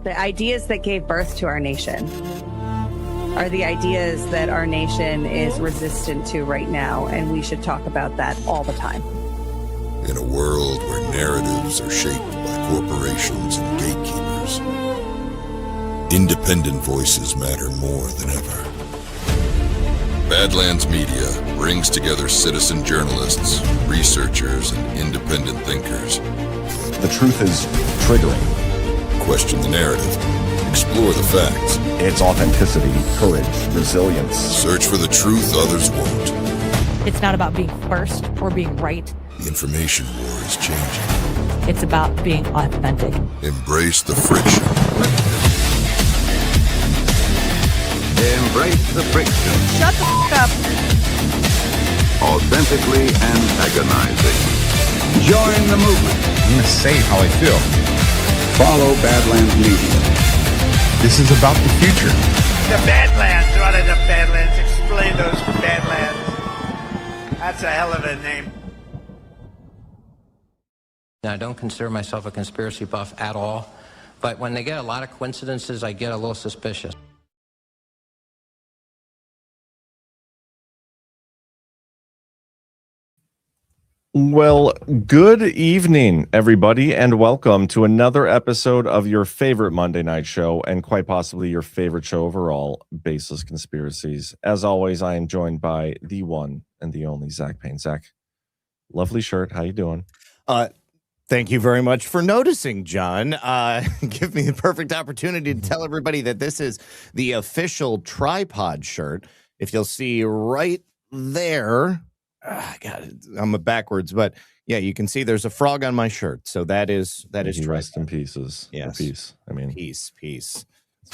The ideas that gave birth to our nation are the ideas that our nation is resistant to right now, and we should talk about that all the time. In a world where narratives are shaped by corporations and gatekeepers, independent voices matter more than ever. Badlands Media brings together citizen journalists, researchers, and independent thinkers. The truth is triggering. Question the narrative. Explore the facts. It's authenticity, courage, resilience. Search for the truth others won't. It's not about being first or being right. The information war is changing. It's about being authentic. Embrace the friction. Embrace the friction. Shut the f*** up. Authentically antagonizing. Join the movement. I'm going to say how I feel. Follow Badlands Media. This is about the future. The Badlands. What are the Badlands? Explain those Badlands. That's a hell of a name. I don't consider myself a conspiracy buff at all, but when they get a lot of coincidences, I get a little suspicious. Well, good evening, everybody, and welcome to another episode of your favorite Monday night show, and quite possibly your favorite show overall, Baseless Conspiracies. As always, I am joined by the one and the only Zak Paine. Zak, lovely shirt. How you doing? Thank you very much for noticing, John. Give me the perfect opportunity to tell everybody that this is the official tripod shirt. If you'll see right there, God, I'm backwards, but yeah, you can see there's a frog on my shirt. So that is rest in pieces. Yes, peace. I mean, peace. That's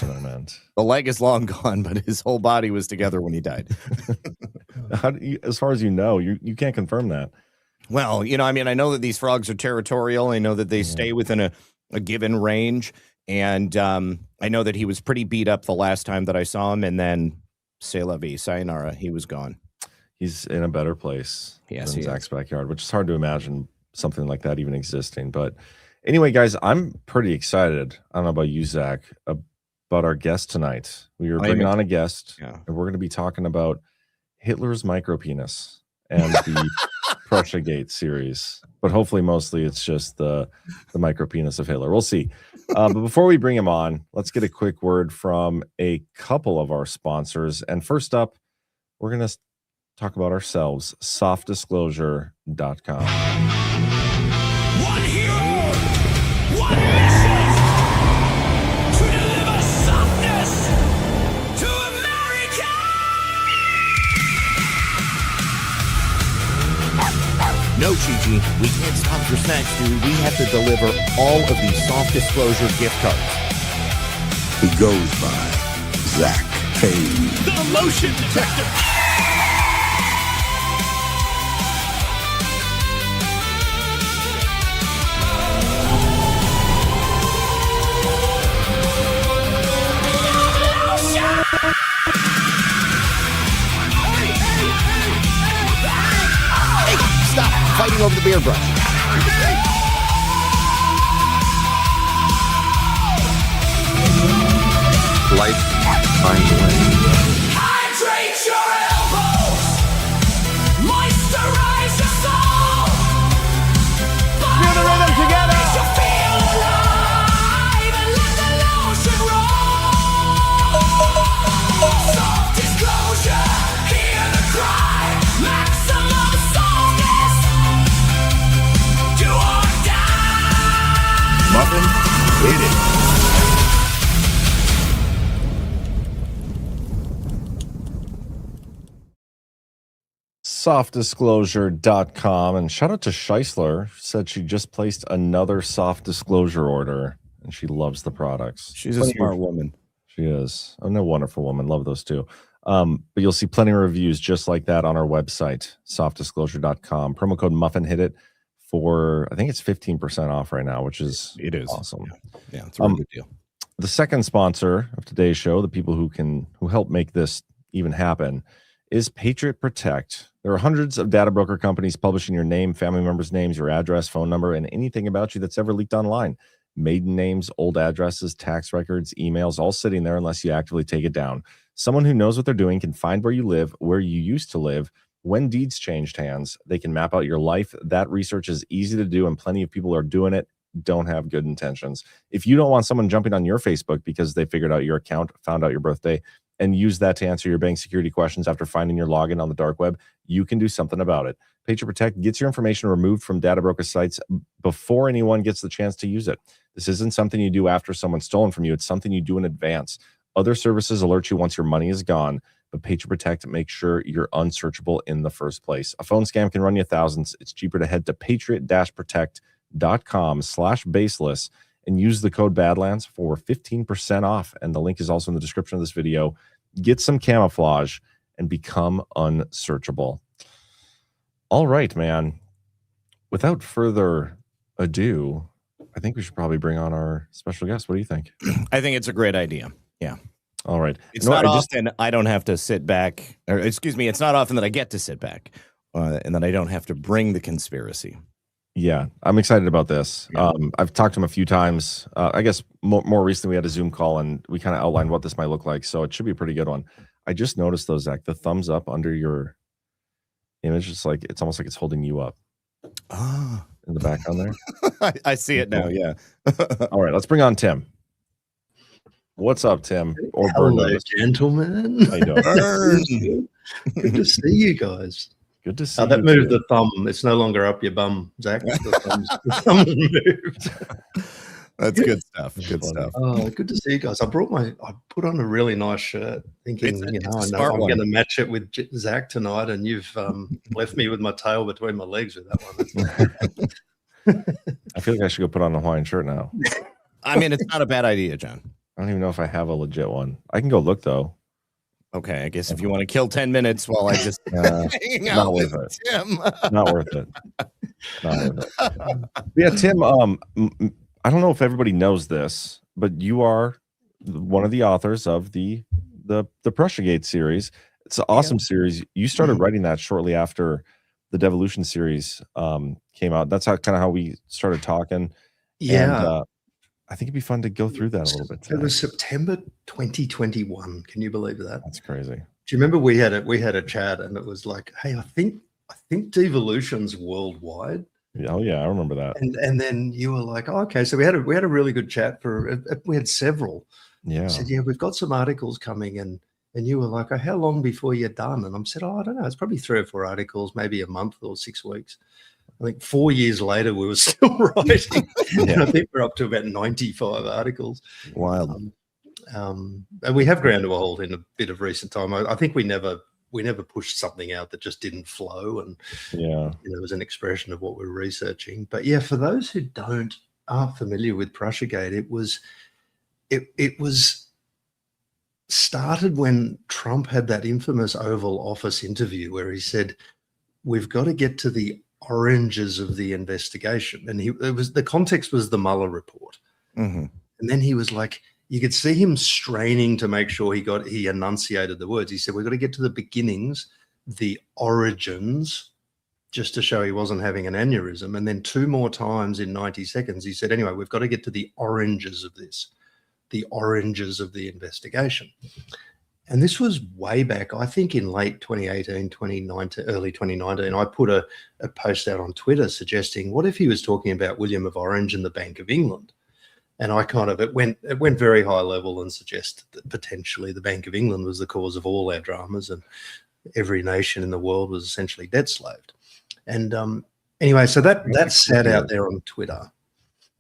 what I meant. The leg is long gone, but his whole body was together when he died. How do you, as far as you know, you can't confirm that. Well, I mean, I know that these frogs are territorial. I know that they stay within a given range. And I know that he was pretty beat up the last time that I saw him. And then, c'est la vie, sayonara, he was gone. He's in a better place than Zak's backyard, which is hard to imagine something like that even existing. But anyway, guys, I'm pretty excited. I don't know about you, Zak, about our guest tonight. We are bringing on a guest, and we're going to be talking about Hitler's micropenis and the Prussiagate series. But hopefully, mostly, it's just the micropenis of Hitler. We'll see. But before we bring him on, let's get a quick word from a couple of our sponsors. And first up, we're going to talk about ourselves, softdisclosure.com. One hero, one mission, to deliver softness to America. No, Gigi, we can't stop your snacks, dude. We have to deliver all of these soft disclosure gift cards. He goes by Zak Paine. The motion detector. Hey, stop fighting over the beer brush. Life finds a way. Hydrate your elbows, moisturize your soul. Feel the rhythm together. Makes you feel alive and let the lotion roll. Soft disclosure, hear the cry. Maximum softness, do or die. Muffin, hit it. softdisclosure.com, and shout out to Scheisler. Said she just placed another soft disclosure order and she loves the products. She's a smart woman. She is. Oh, no, wonderful woman. Love those two. But you'll see plenty of reviews just like that on our website, softdisclosure.com. Promo code Muffin hit it for, I think it's 15% off right now, which is awesome. Yeah, it's a really good deal. The second sponsor of today's show, the people who help make this even happen, is Patriot Protect. There are hundreds of data broker companies publishing your name, family members' names, your address, phone number, and anything about you that's ever leaked online. maiden names, old addresses, tax records, emails, all sitting there unless you actively take it down. Someone who knows what they're doing can find where you live, where you used to live, when deeds changed hands. They can map out your life. That research is easy to do, and plenty of people are doing it, don't have good intentions. If you don't want someone jumping on your Facebook because they figured out your account, found out your birthday, and use that to answer your bank security questions after finding your login on the dark web, you can do something about it. Patriot Protect gets your information removed from data broker sites before anyone gets the chance to use it. This isn't something you do after someone's stolen from you. It's something you do in advance. Other services alert you once your money is gone, but Patriot Protect makes sure you're unsearchable in the first place. A phone scam can run you thousands. It's cheaper to head to patriot-protect.com/baseless and use the code Badlands for 15% off. And the link is also in the description of this video. Get some camouflage and become unsearchable. All right, man. Without further ado, I think we should probably bring on our special guest. What do you think? I think it's a great idea. Yeah. All right. It's not often I don't have to sit back, or excuse me, it's not often that I get to sit back and that I don't have to bring the conspiracy. Yeah, I'm excited about this. Yeah. I've talked to him a few times. I guess more recently we had a Zoom call and we kind of outlined what this might look like. So it should be a pretty good one. I just noticed though, Zach, the thumbs up under your image, it's almost like it's holding you up. Ah, in the background there. I see it now. Yeah. All right, let's bring on Tim. What's up, Tim? Or hello, gentlemen. How you doing? Good to see you guys. Good to see you. That moved the thumb. It's no longer up your bum, Zach. The thumb moved. That's good stuff. Good stuff. Oh, good to see you guys. I put on a really nice shirt, thinking, I know I'm going to match it with Zach tonight, and you've left me with my tail between my legs with that one. I feel like I should go put on a Hawaiian shirt now. I mean, it's not a bad idea, John. I don't even know if I have a legit one. I can go look though. Okay, I guess if you want to kill 10 minutes while I just hang out not with worth it. Tim. Not worth it. Not worth it. Yeah, Tim, I don't know if everybody knows this, but you are one of the authors of the Prussiagate series. It's an awesome series. You started writing that shortly after the Devolution series came out. That's how we started talking. Yeah. And, I think it'd be fun to go through that a little bit today. It was September 2021. Can you believe that? That's crazy. Do you remember we had a chat and it was like, hey, I think devolution's worldwide. Oh yeah, I remember that. And then you were like, oh, okay. So we had a really good chat we had several. Yeah. I said, yeah, we've got some articles coming and you were like, oh, how long before you're done? And I said, oh, I don't know. It's probably 3 or 4 articles, maybe a month or 6 weeks. I think 4 years later, we were still writing. And I think we're up to about 95 articles. Wild. And we have ground to a halt in a bit of recent time. I think we never pushed something out that just didn't flow. And it was an expression of what we're researching. But yeah, for those who aren't familiar with Prussiagate, it was started when Trump had that infamous Oval Office interview where he said, we've got to get to the oranges of the investigation. And the context was the Mueller report. Mm-hmm. And then he was like, you could see him straining to make sure he enunciated the words. He said, we've got to get to the beginnings, the origins, just to show he wasn't having an aneurysm. And then 2 more times in 90 seconds, he said, anyway, we've got to get to the oranges of this, the oranges of the investigation. And this was way back, I think in late 2018, 2019, early 2019, I put a post out on Twitter suggesting, what if he was talking about William of Orange and the Bank of England? And I it went very high level and suggested that potentially the Bank of England was the cause of all our dramas and every nation in the world was essentially debt slaved. And anyway, so that sat out there on Twitter.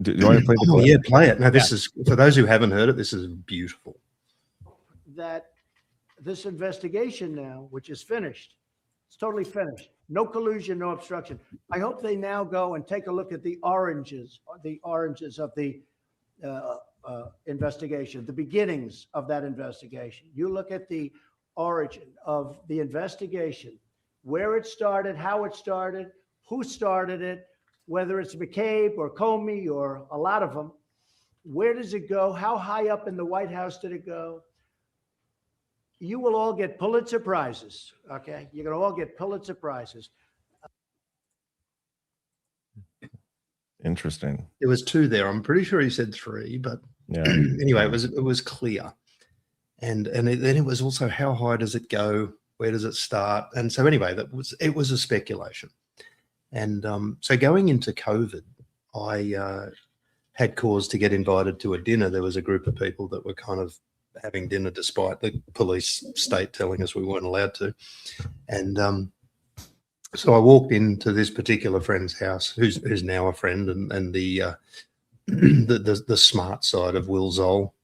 Do you want to play the clip? Yeah, play it. No, this is, for those who haven't heard it, this is beautiful. That this investigation now, which is finished, it's totally finished. No collusion, no obstruction. I hope they now go and take a look at the oranges of the investigation, the beginnings of that investigation. You look at the origin of the investigation, where it started, how it started, who started it, whether it's McCabe or Comey or a lot of them. Where does it go? How high up in the White House did it go? You will all get Pulitzer Prizes, okay? You're going to all get Pulitzer Prizes. Interesting. There was 2 there. I'm pretty sure he said 3, but Yeah. anyway, it was clear. And then it was also, how high does it go? Where does it start? And so anyway, it was a speculation. And so going into COVID, I had cause to get invited to a dinner. There was a group of people that were kind of having dinner despite the police state telling us we weren't allowed to. And so I walked into this particular friend's house, who's now a friend, and the smart side of Will Zoll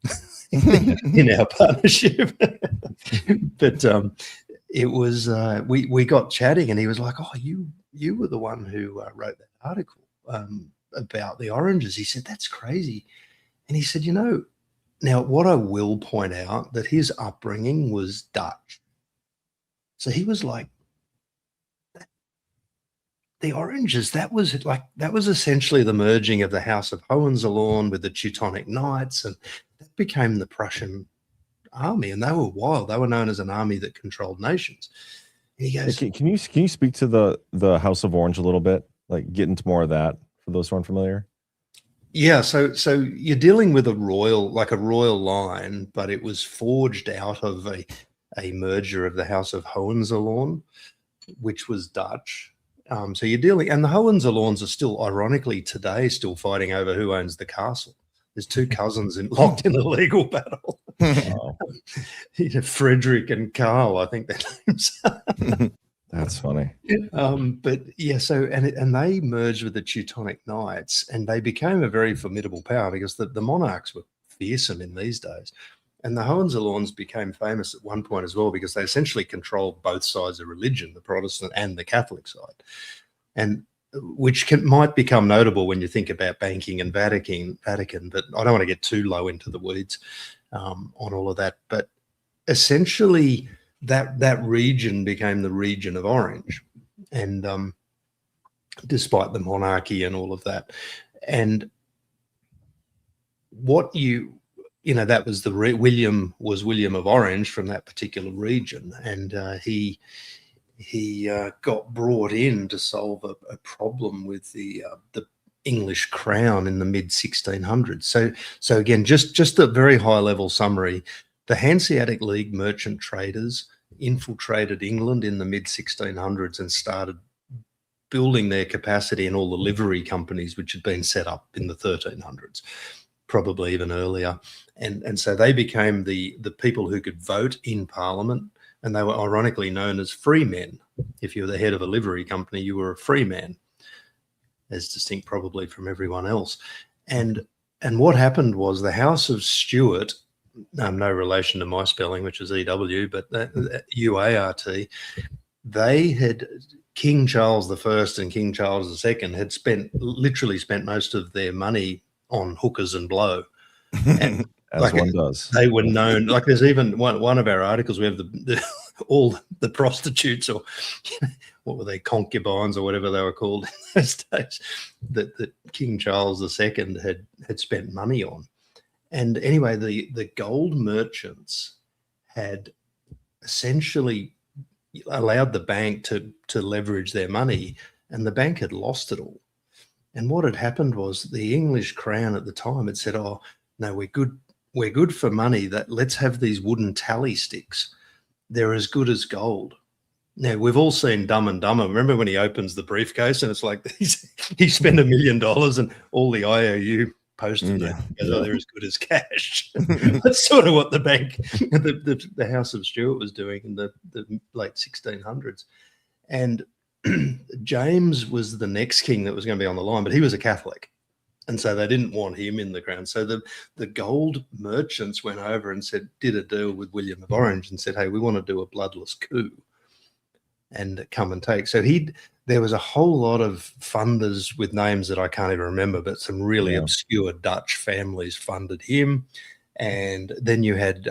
in our partnership. But it was we got chatting, and he was like, "Oh, you were the one who wrote that article about the oranges." He said, "That's crazy," and he said, "You know, now what I will point out that his upbringing was Dutch, so he was like." The oranges, that was essentially the merging of the House of Hohenzollern with the Teutonic Knights, and that became the Prussian army, and they were wild. They were known as an army that controlled nations. And he goes, can you speak to the House of Orange a little bit? Like, get into more of that for those who aren't familiar. Yeah, so you're dealing with a royal line, but it was forged out of a merger of the House of Hohenzollern, which was Dutch. So you're dealing, and the Hohenzollerns are still, ironically, today still fighting over who owns the castle. There's 2 cousins locked in a legal battle. Wow. Frederick and Karl, I think their names. That's funny. But yeah, so and they merged with the Teutonic Knights, and they became a very formidable power because the monarchs were fearsome in these days. And the Hohenzollerns became famous at one point as well because they essentially controlled both sides of religion, the Protestant and the Catholic side, and which might become notable when you think about banking and Vatican. But I don't want to get too low into the weeds on all of that. But essentially, that region became the region of Orange, and despite the monarchy and all of that, and what that was William of Orange from that particular region, and he got brought in to solve a problem with the English crown in the mid 1600s. So again, just a very high level summary. The Hanseatic League merchant traders infiltrated England in the mid 1600s and started building their capacity in all the livery companies which had been set up in the 1300s. Probably even earlier, and so they became the people who could vote in Parliament, and they were ironically known as free men. If you were the head of a livery company, you were a free man, as distinct probably from everyone else. And what happened was the House of Stuart, no relation to my spelling, which is EW, but UART, they had King Charles I and King Charles II had literally spent most of their money on hookers and blow, and as one does. They were known. Like, there's even one of our articles. We have all the prostitutes, or what were they, concubines, or whatever they were called in those days, that King Charles II had spent money on. And anyway, the gold merchants had essentially allowed the bank to leverage their money, and the bank had lost it all. And what had happened was the English crown at the time had said, "Oh no, we're good for money. That let's have these wooden tally sticks. They're as good as gold." Now, we've all seen Dumb and Dumber. Remember when he opens the briefcase and it's like he spent $1 million and all the IOU posted there, they're as good as cash. That's sort of what the bank, the House of Stuart was doing in the late 1600s. And James was the next king that was going to be on the line, but he was a Catholic, and so they didn't want him in the crown. So the gold merchants went over and did a deal with William of Orange and said, "Hey, we want to do a bloodless coup and come and take." So there was a whole lot of funders with names that I can't even remember, but some really obscure Dutch families funded him. And then you had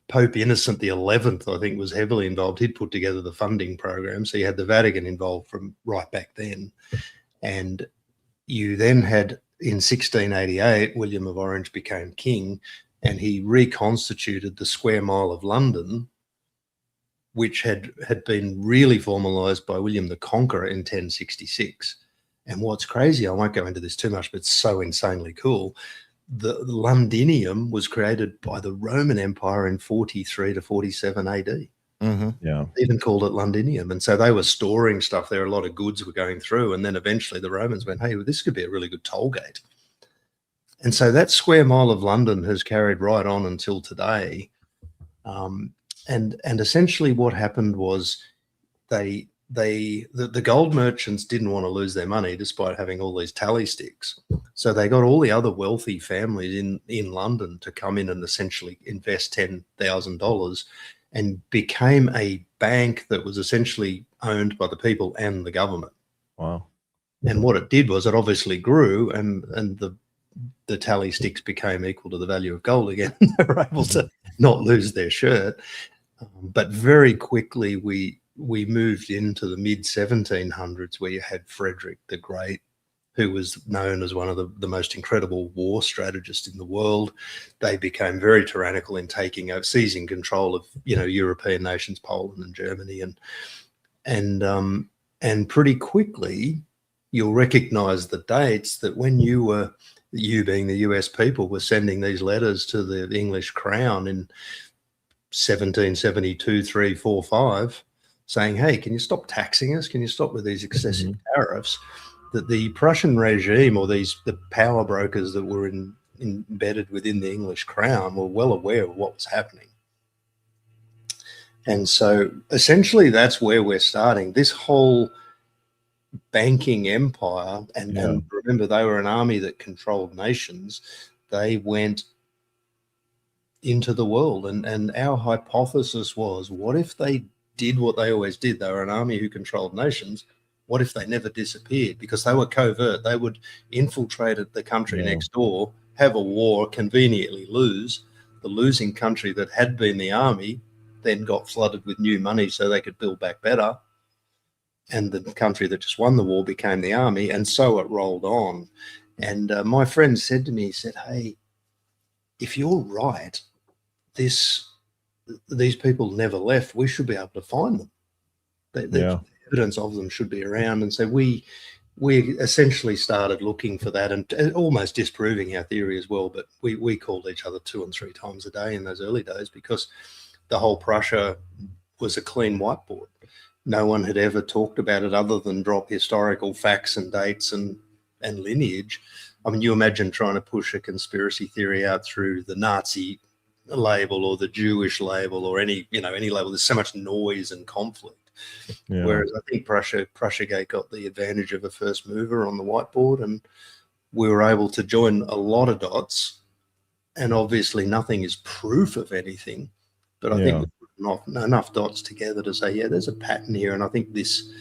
Pope Innocent XI, I think, was heavily involved. He'd put together the funding program. So you had the Vatican involved from right back then. And you then had, in 1688, William of Orange became king, and he reconstituted the square mile of London, which had been really formalised by William the Conqueror in 1066. And what's crazy, I won't go into this too much, but it's so insanely cool. The Londinium was created by the Roman Empire in 43 to 47 AD. Yeah. They even called it Londinium. And so they were storing stuff there. A lot of goods were going through. And then eventually the Romans went, hey, well, this could be a really good toll gate. And so that square mile of London has carried right on until today. And essentially what happened was the gold merchants didn't want to lose their money despite having all these tally sticks. So they got all the other wealthy families in London to come in and essentially invest $10,000 and became a bank that was essentially owned by the people and the government. Wow. And what it did was it obviously grew, and the tally sticks became equal to the value of gold again. They were able to not lose their shirt. But very quickly we moved into the mid 1700s, where you had Frederick the Great, who was known as one of the most incredible war strategists in the world. They became very tyrannical in taking over, seizing control of, European nations, Poland and Germany. And pretty quickly you'll recognize the dates that when you being the US people, were sending these letters to the English crown in 1772, 3, 4, 5, saying, hey, can you stop taxing us? Can you stop with these excessive tariffs? That the Prussian regime, or the power brokers that were embedded within the English crown, were well aware of what was happening. And so essentially that's where we're starting. This whole banking empire, and remember, they were an army that controlled nations. They went into the world, and our hypothesis was, what if they did what they always did? They were an army who controlled nations. What if they never disappeared? Because they were covert. They would infiltrate the country next door, have a war, conveniently lose. The losing country that had been the army then got flooded with new money so they could build back better. And the country that just won the war became the army. And so it rolled on. And my friend said to me, he said, hey, if you're right, these people never left. We should be able to find them. The evidence of them should be around. And so we essentially started looking for that, and almost disproving our theory as well. But we called each other 2 and 3 times a day in those early days, because the whole Prussia was a clean whiteboard. No one had ever talked about it other than drop historical facts and dates and lineage. I mean, you imagine trying to push a conspiracy theory out through the Nazi label or the Jewish label or any label. There's so much noise and conflict. Yeah. Whereas I think Prussiagate got the advantage of a first mover on the whiteboard, and we were able to join a lot of dots. And obviously nothing is proof of anything, but I think not enough dots together to say, yeah, there's a pattern here. And I think this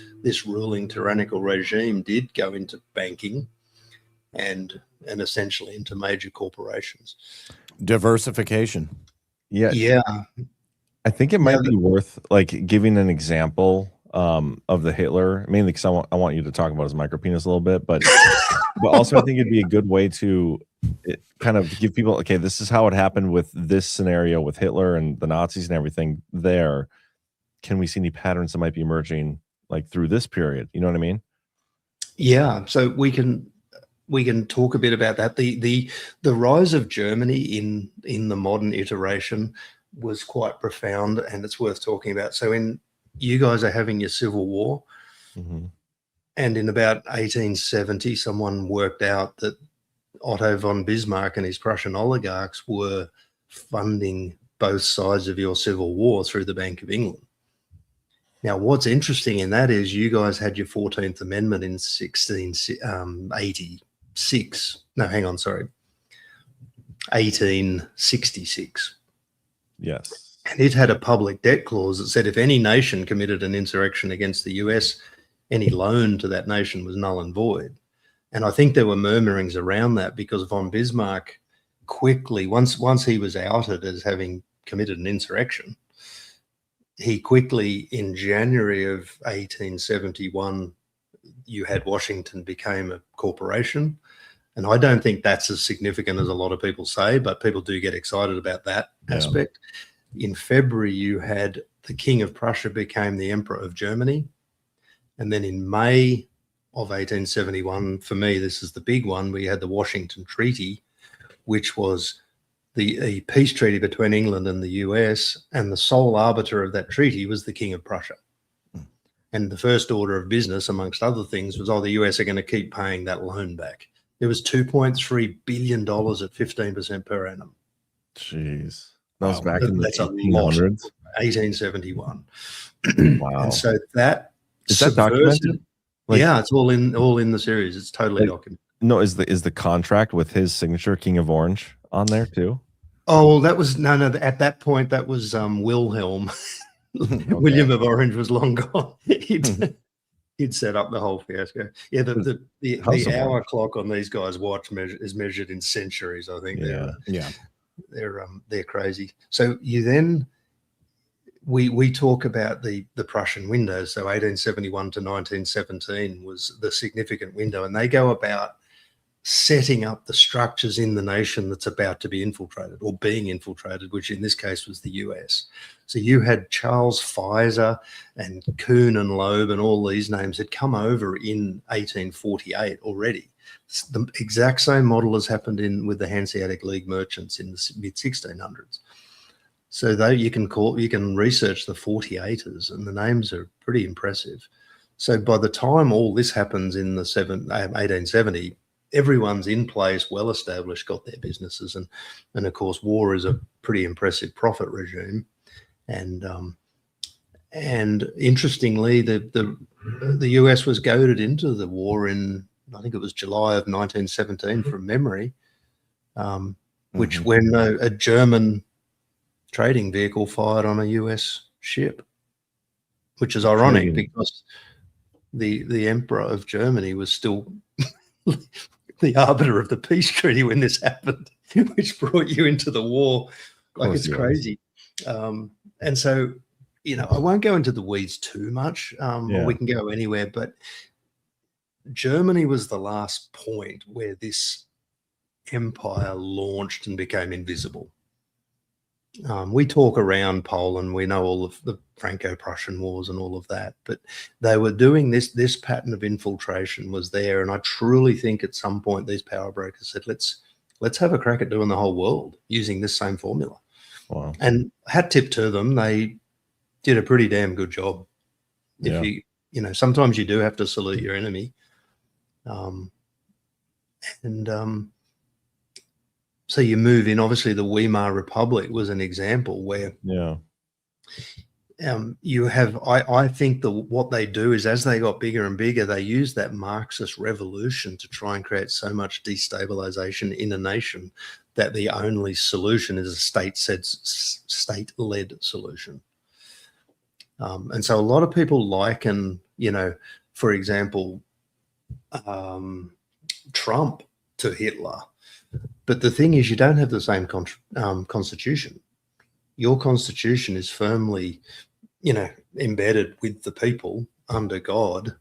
ruling tyrannical regime did go into banking and essentially into major corporations. Diversification. Yeah. I think it might be worth giving an example of the Hitler, mainly because I want you to talk about his micropenis a little bit, but also I think it'd be a good way to kind of give people, okay, this is how it happened with this scenario with Hitler and the Nazis and everything there. Can we see any patterns that might be emerging through this period? You know what I mean? Yeah. So we can talk a bit about that. The rise of Germany in the modern iteration was quite profound, and it's worth talking about. So you guys are having your civil war, and in about 1870, someone worked out that Otto von Bismarck and his Prussian oligarchs were funding both sides of your civil war through the Bank of England. Now, what's interesting in that is you guys had your 14th Amendment in 1866. Yes. And it had a public debt clause that said if any nation committed an insurrection against the US, any loan to that nation was null and void. And I think there were murmurings around that because von Bismarck quickly, once he was outed as having committed an insurrection, he quickly, in January of 1871, you had Washington became a corporation. And I don't think that's as significant as a lot of people say, but people do get excited about that aspect. In February, you had the King of Prussia became the Emperor of Germany. And then in May of 1871, for me, this is the big one. We had the Washington Treaty, which was a peace treaty between England and the US, and the sole arbiter of that treaty was the King of Prussia. And the first order of business, amongst other things, was, the US are going to keep paying that loan back. There was $2.3 billion at 15% per annum. Jeez. That was back in the That's a lot. 1800s. 1871. Wow. And so that is that documented? Yeah, it's all in the series. It's totally documented. No, is the contract with his signature, King of Orange, on there too? Oh, that was no. At that point, that was Wilhelm. Okay. William of Orange was long gone. He'd set up the whole fiasco. Yeah, the hour clock on these guys' watch is measured in centuries. I think. They're crazy. So you then we talk about the Prussian window. So 1871 to 1917 was the significant window, and they go about setting up the structures in the nation that's about to be infiltrated or being infiltrated, which in this case was the US. So you had Charles Pfizer and Kuhn and Loeb and all these names had come over in 1848 already. The exact same model has happened with the Hanseatic League merchants in the mid 1600s. So you can research the 48ers, and the names are pretty impressive. So by the time all this happens in the 1870, everyone's in place, well established, got their businesses, and of course war is a pretty impressive profit regime. And interestingly, the US was goaded into the war in, I think it was July of 1917 from memory, which when a German trading vehicle fired on a US ship, which is ironic because the Emperor of Germany was still the arbiter of the peace treaty when this happened, which brought you into the war. Like, it's crazy. And so, I won't go into the weeds too much, or we can go anywhere, but Germany was the last point where this empire launched and became invisible. We talk around Poland, we know all of the Franco-Prussian wars and all of that, but they were doing this pattern of infiltration was there. And I truly think at some point these power brokers said, let's have a crack at doing the whole world using this same formula. Wow. And hat tip to them, they did a pretty damn good job. If sometimes you do have to salute your enemy. So you move in, obviously the Weimar Republic was an example where you have, I think what they do is as they got bigger and bigger, they use that Marxist revolution to try and create so much destabilization in a nation that the only solution is a state-led solution. And so a lot of people liken, for example, Trump to Hitler. But the thing is, you don't have the same constitution. Your constitution is firmly, embedded with the people under God.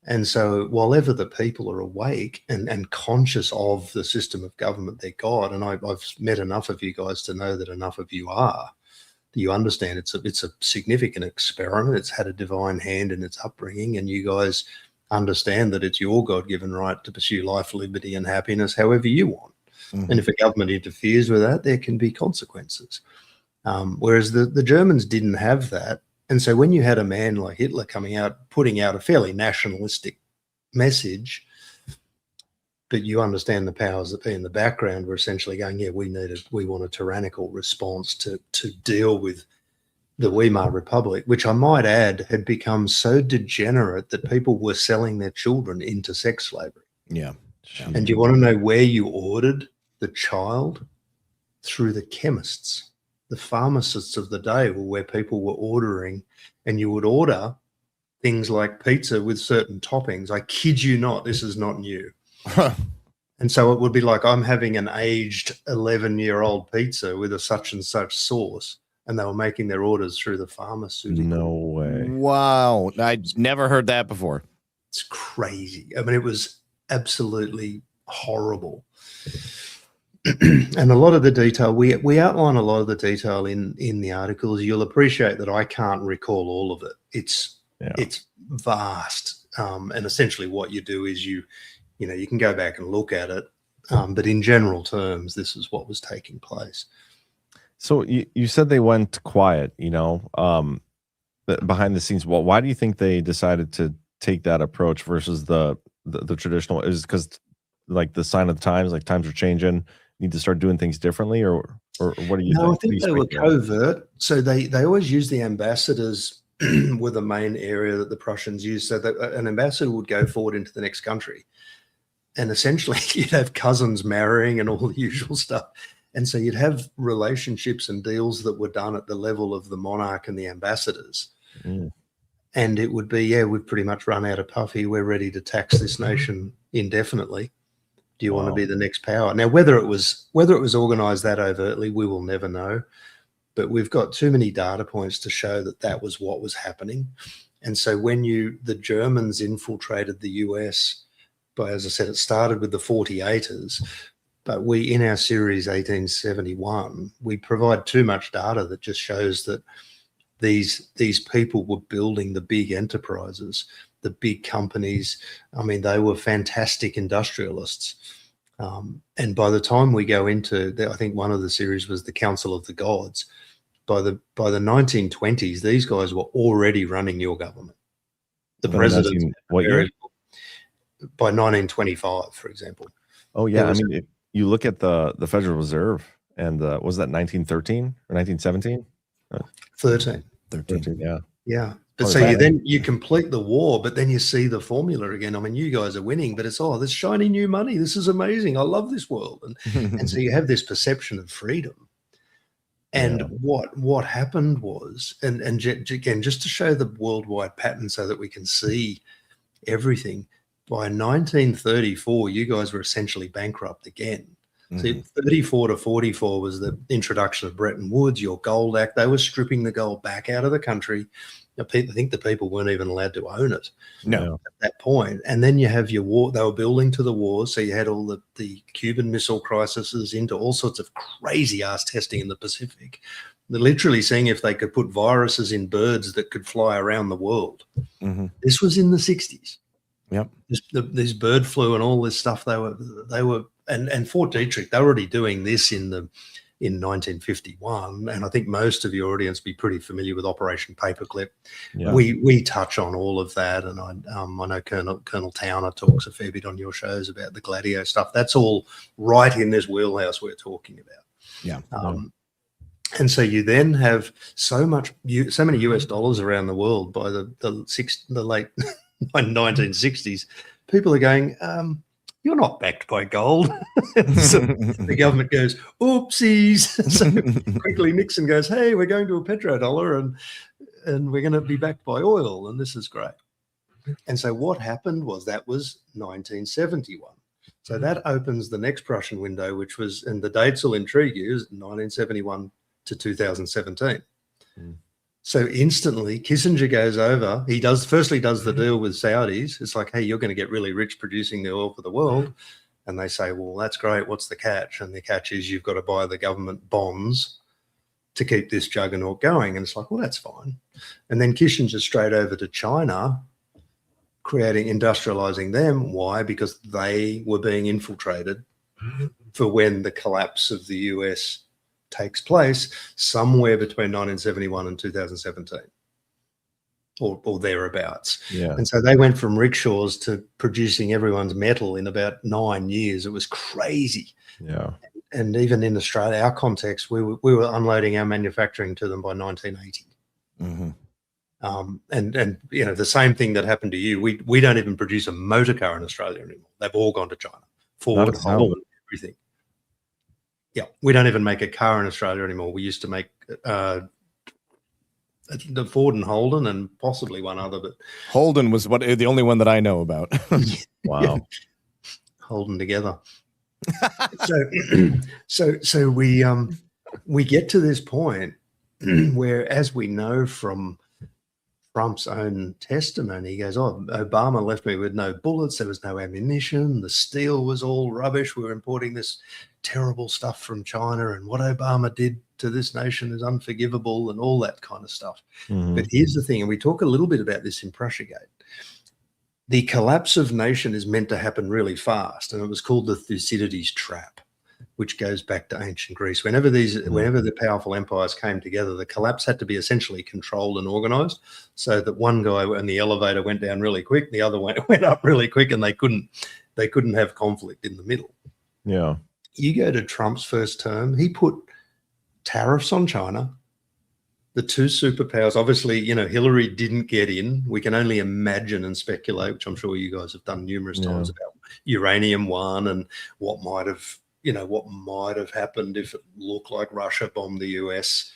And so while ever the people are awake and conscious of the system of government, they're God. And I've met enough of you guys to know that enough of you are. You understand it's a significant experiment. It's had a divine hand in its upbringing, and you guys understand that it's your God-given right to pursue life, liberty, and happiness however you want. And if a government interferes with that, there can be consequences. Whereas the Germans didn't have that. And so when you had a man like Hitler coming out, putting out a fairly nationalistic message, but you understand the powers that be in the background were essentially going, we want a tyrannical response to deal with the Weimar Republic, which I might add had become so degenerate that people were selling their children into sex slavery. Yeah. And do you want to know where you ordered the child? Through the chemists. The pharmacists of the day were where people were ordering, and you would order things like pizza with certain toppings. I kid you not, this is not new. And so it would be like, I'm having an aged 11-year-old pizza with a such and such sauce, and they were making their orders through the pharmaceutical. No way. Wow. I'd never heard that before. It's crazy. I mean, it was absolutely horrible. And a lot of the detail, we outline a lot of the detail in the articles. You'll appreciate that I can't recall all of it. It's vast. And essentially what you do is you can go back and look at it. But in general terms, this is what was taking place. So you said they went quiet, behind the scenes. Well, why do you think they decided to take that approach versus the traditional? Is because like the sign of the times, like times are changing, need to start doing things differently, or what do you think? No, I think they were covert. So they always use the ambassadors were the main area that the Prussians used. So that an ambassador would go forward into the next country, and essentially you'd have cousins marrying and all the usual stuff. And so you'd have relationships and deals that were done at the level of the monarch and the ambassadors. Mm. And it would be, yeah, we've pretty much run out of puffy. We're ready to tax this nation indefinitely. Do you want to be the next power? Now, whether it was organized that overtly, we will never know. But we've got too many data points to show that that was what was happening. And so when the Germans infiltrated the US, by, as I said, it started with the 48ers. But we, in our series 1871, we provide too much data that just shows that these people were building the big enterprises, the big companies. I mean, they were fantastic industrialists. And by the time we go into, I think one of the series was the Council of the Gods. By the 1920s, these guys were already running your government. The president, what year? By 1925, for example. Oh yeah, I mean, you look at the Federal Reserve, and was that 1913 or 1917? 13, yeah. Yeah. But so you complete the war, but then you see the formula again. I mean, you guys are winning, but it's, this shiny new money. This is amazing. I love this world. And so you have this perception of freedom. And what happened was, and again, just to show the worldwide pattern so that we can see everything, by 1934, you guys were essentially bankrupt again. Mm-hmm. So 34 to 44 was the introduction of Bretton Woods, your Gold Act. They were stripping the gold back out of the country. I think the people weren't even allowed to own it at that point. And then you have your war. They were building to the wars. So you had all the Cuban Missile Crises into all sorts of crazy-ass testing in the Pacific. They're literally seeing if they could put viruses in birds that could fly around the world. Mm-hmm. This was in the 60s. Yep. This bird flu and all this stuff, they were and Fort Detrick, they were already doing this in 1951. And I think most of your audience be pretty familiar with Operation Paperclip. Yeah. We touch on all of that, and I know Colonel Towner talks a fair bit on your shows about the Gladio stuff. That's all right in this wheelhouse we're talking about. Yeah. And so you then have so many US dollars around the world by the late 1960s. People are going, you're not backed by gold. So the government goes, oopsies. So quickly Nixon goes, hey, we're going to a petrodollar and we're going to be backed by oil, and this is great. And so what happened was that was 1971. So that opens the next Prussian window, which was, and the dates will intrigue you, is 1971 to 2017. So instantly Kissinger goes over. He does the deal with Saudis. It's like, hey, you're going to get really rich producing the oil for the world. And they say, well, that's great. What's the catch? And the catch is you've got to buy the government bonds to keep this juggernaut going. And it's like, well, that's fine. And then Kissinger straight over to China, industrializing them. Why? Because they were being infiltrated for when the collapse of the US takes place somewhere between 1971 and 2017 or thereabouts. Yeah. And so they went from rickshaws to producing everyone's metal in about 9 years. It was crazy. Yeah. And even in Australia, our context, we were unloading our manufacturing to them by 1980. Mm-hmm. And you know, the same thing that happened to you. We don't even produce a motor car in Australia anymore. They've all gone to China. Ford, Holland, everything. Yeah, we don't even make a car in Australia anymore. We used to make the Ford and Holden and possibly one other, but Holden was the only one that I know about. Wow, Holden together. So we get to this point where, as we know from Trump's own testimony, he goes, Obama left me with no bullets. There was no ammunition. The steel was all rubbish. We were importing this terrible stuff from China. And what Obama did to this nation is unforgivable and all that kind of stuff. Mhm. But here's the thing, and we talk a little bit about this in Prussiagate. The collapse of nation is meant to happen really fast, and it was called the Thucydides trap, which goes back to ancient Greece. Whenever the powerful empires came together, the collapse had to be essentially controlled and organized, so that one guy in the elevator went down really quick, the other went up really quick, and they couldn't have conflict in the middle. Yeah. You go to Trump's first term, he put tariffs on China. The two superpowers, obviously, Hillary didn't get in. We can only imagine and speculate, which I'm sure you guys have done numerous times, about Uranium One and what might have happened if it looked like Russia bombed the US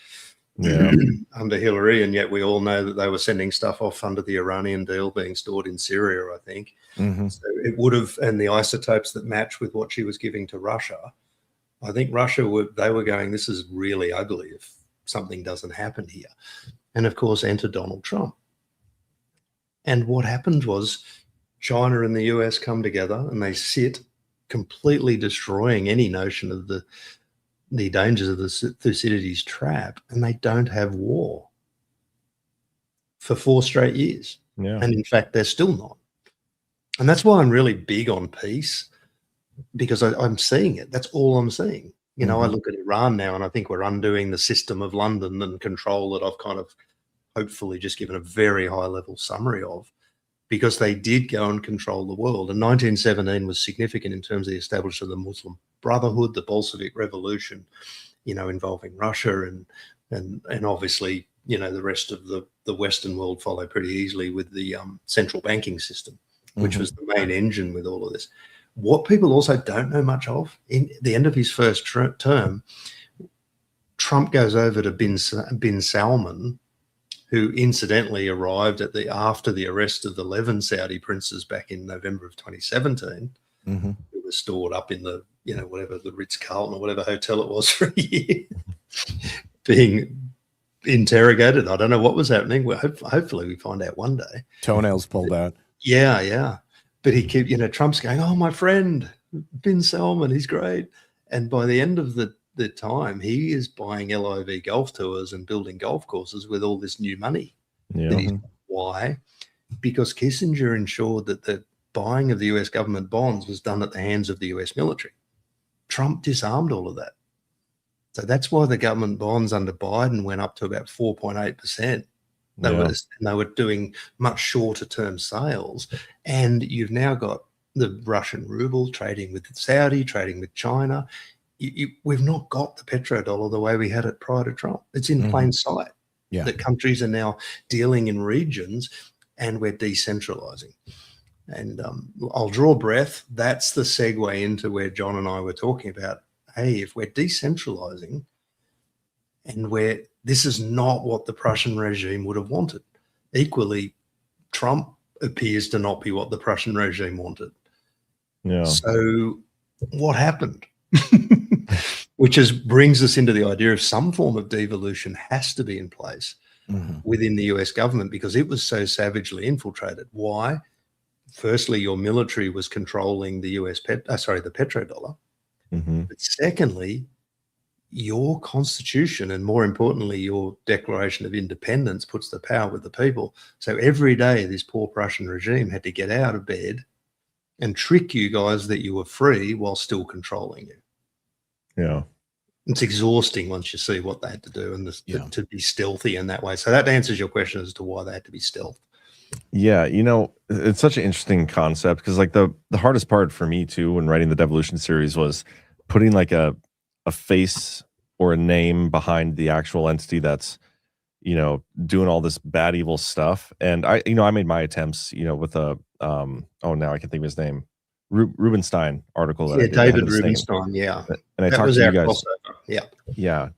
under Hillary. And yet we all know that they were sending stuff off under the Iranian deal being stored in Syria, I think. Mm-hmm. So it would have, and the isotopes that match with what she was giving to Russia, I think Russia they were going, this is really ugly if something doesn't happen here. And of course, enter Donald Trump. And what happened was China and the US come together and they sit, completely destroying any notion of the dangers of the Thucydides trap, and they don't have war for 4 straight years. Yeah. And in fact, they're still not. And that's why I'm really big on peace, because I'm seeing it. That's all I'm seeing. I look at Iran now and I think we're undoing the system of London and control that I've kind of hopefully just given a very high level summary of, because they did go and control the world. And 1917 was significant in terms of the establishment of the Muslim Brotherhood, the Bolshevik Revolution, involving Russia and obviously, the rest of the Western world followed pretty easily with the central banking system, which was the main engine with all of this. What people also don't know much of, in the end of his first term, Trump goes over to bin Salman, who incidentally arrived after the arrest of the 11 Saudi princes back in November of 2017, who were stored up in the, whatever, the Ritz-Carlton or whatever hotel it was for a year, being interrogated. I don't know what was happening. Well, hopefully we find out one day. Toenails pulled out. Yeah. But he Trump's going, oh, my friend, bin Salman, he's great. And by the end of the time, he is buying LIV golf tours and building golf courses with all this new money. Yeah. Why? Because Kissinger ensured that the buying of the US government bonds was done at the hands of the US military. Trump disarmed all of that. So that's why the government bonds under Biden went up to about 4.8%. They were doing much shorter term sales. And you've now got the Russian ruble trading with Saudi, trading with China. We've not got the petrodollar the way we had it prior to Trump. It's in plain sight that countries are now dealing in regions, and we're decentralizing. And I'll draw breath. That's the segue into where Jon and I were talking about. Hey, if we're decentralizing and this is not what the Prussian regime would have wanted. Equally, Trump appears to not be what the Prussian regime wanted. Yeah. So what happened? Which brings us into the idea of some form of devolution has to be in place within the US government, because it was so savagely infiltrated. Why? Firstly, your military was controlling the the petrodollar. But secondly, your constitution, and more importantly, your Declaration of Independence, puts the power with the people. So every day, this poor Prussian regime had to get out of bed and trick you guys that you were free while still controlling you. Yeah. It's exhausting once you see what they had to do and to be stealthy in that way. So that answers your question as to why they had to be stealth. Yeah, it's such an interesting concept, because like the hardest part for me too when writing the devolution series was putting like a face or a name behind the actual entity that's doing all this bad evil stuff. And I made my attempts with a now I can think of his name, Rubenstein article that I did. David Rubenstein. And I talked to you guys.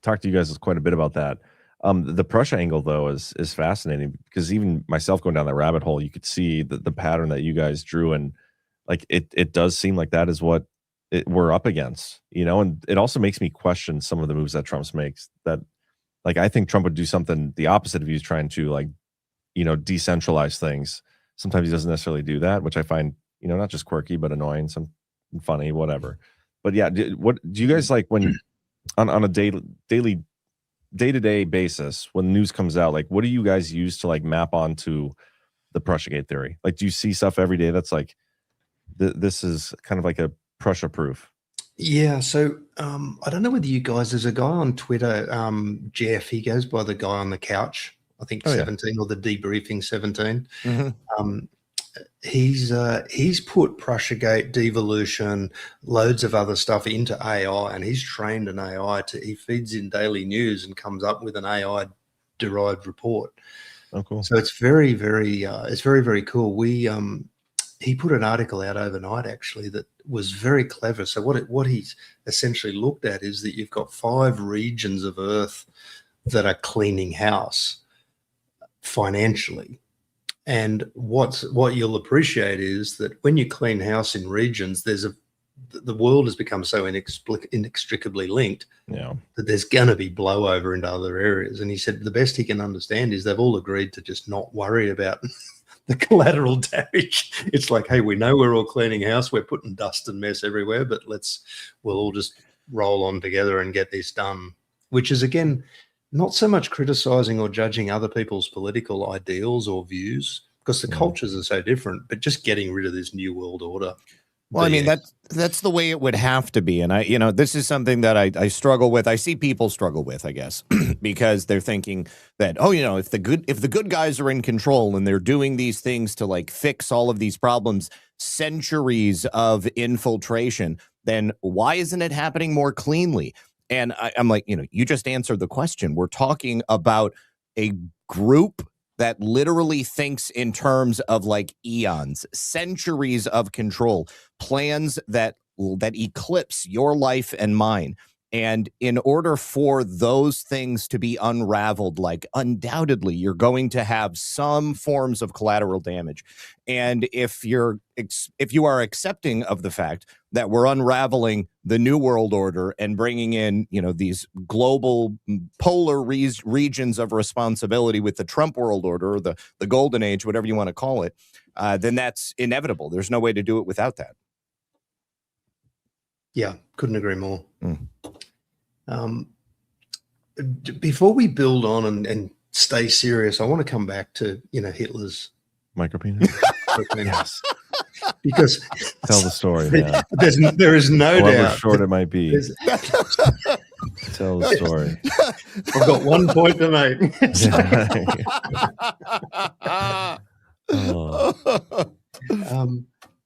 Talked to you guys quite a bit about that. The Prussia angle though is fascinating, because even myself going down that rabbit hole, you could see the pattern that you guys drew, and like it does seem like that is what we're up against, and it also makes me question some of the moves that Trump makes, that like I think Trump would do something the opposite of he's trying to decentralize things. Sometimes he doesn't necessarily do that, which I find not just quirky but annoying, some funny, whatever. But yeah, what do you guys like when on a daily day-to-day basis, when news comes out, like, what do you guys use to like map onto the Prussiagate theory? Like, do you see stuff every day that's like, this is kind of like a Prussia proof? Yeah, so I don't know whether you guys, there's a guy on Twitter, Jeff, he goes by the guy on the couch, I think 17 or the debriefing 17. He's put Prussiagate, devolution, loads of other stuff into AI, and he's trained an AI he feeds in daily news and comes up with an AI derived report. Oh, cool. So it's very, very cool. He put an article out overnight actually that was very clever. So what he's essentially looked at is that you've got 5 regions of Earth that are cleaning house financially. And what you'll appreciate is that when you clean house in regions, the world has become so inextricably linked that there's going to be blowover into other areas. And he said the best he can understand is they've all agreed to just not worry about the collateral damage. It's like, hey, we know we're all cleaning house, we're putting dust and mess everywhere, but we'll all just roll on together and get this done, which is, again, not so much criticizing or judging other people's political ideals or views, because the cultures are so different, but just getting rid of this new world order. Well, I mean, that's the way it would have to be. And this is something that I struggle with. I see people struggle with, I guess, because they're thinking that, if the good guys are in control and they're doing these things to like fix all of these problems, centuries of infiltration, then why isn't it happening more cleanly? And I'm like, you just answered the question. We're talking about a group that literally thinks in terms of like eons, centuries of control, plans that eclipse your life and mine. And in order for those things to be unraveled, like undoubtedly you're going to have some forms of collateral damage. And if you are accepting of the fact that we're unraveling the New World Order and bringing in, these global polar regions of responsibility with the Trump World Order, or the Golden Age, whatever you want to call it, then that's inevitable. There's no way to do it without that. Yeah, couldn't agree more. Before we build on and stay serious, I want to come back to Hitler's micropenis. Yes. Because tell the story. There is no However doubt. short it might be. Tell the story. I've got one point to make.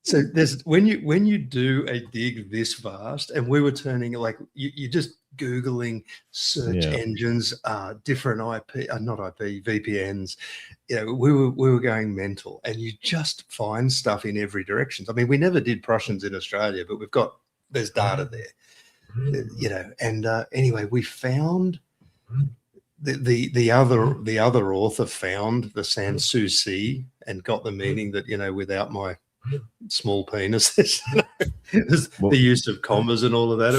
So there's when you do a dig this vast, and we were turning like you just Googling search engines, different IP, not IP, VPNs. We were going mental, and you just find stuff in every direction. I mean, we never did Prussians in Australia, but there's data there, And anyway, we found the other author found the Sans Souci and got the meaning that without my small penis, the use of commas and all of that.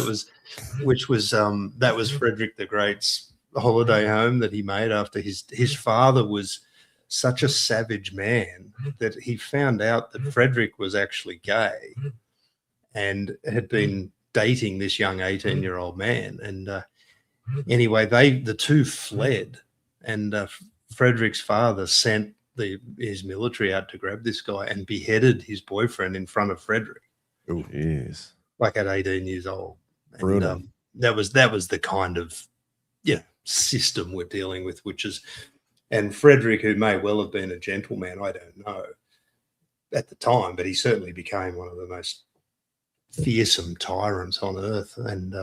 That was Frederick the Great's holiday home that he made after his father was such a savage man that he found out that Frederick was actually gay and had been dating this young 18-year-old man. And anyway, the two fled, and Frederick's father sent his military out to grab this guy and beheaded his boyfriend in front of Frederick. Oh, jeez! Like at 18 years old. Brutal. That was the kind of system we're dealing with, and Frederick, who may well have been a gentleman, I don't know at the time, but he certainly became one of the most fearsome tyrants on earth, and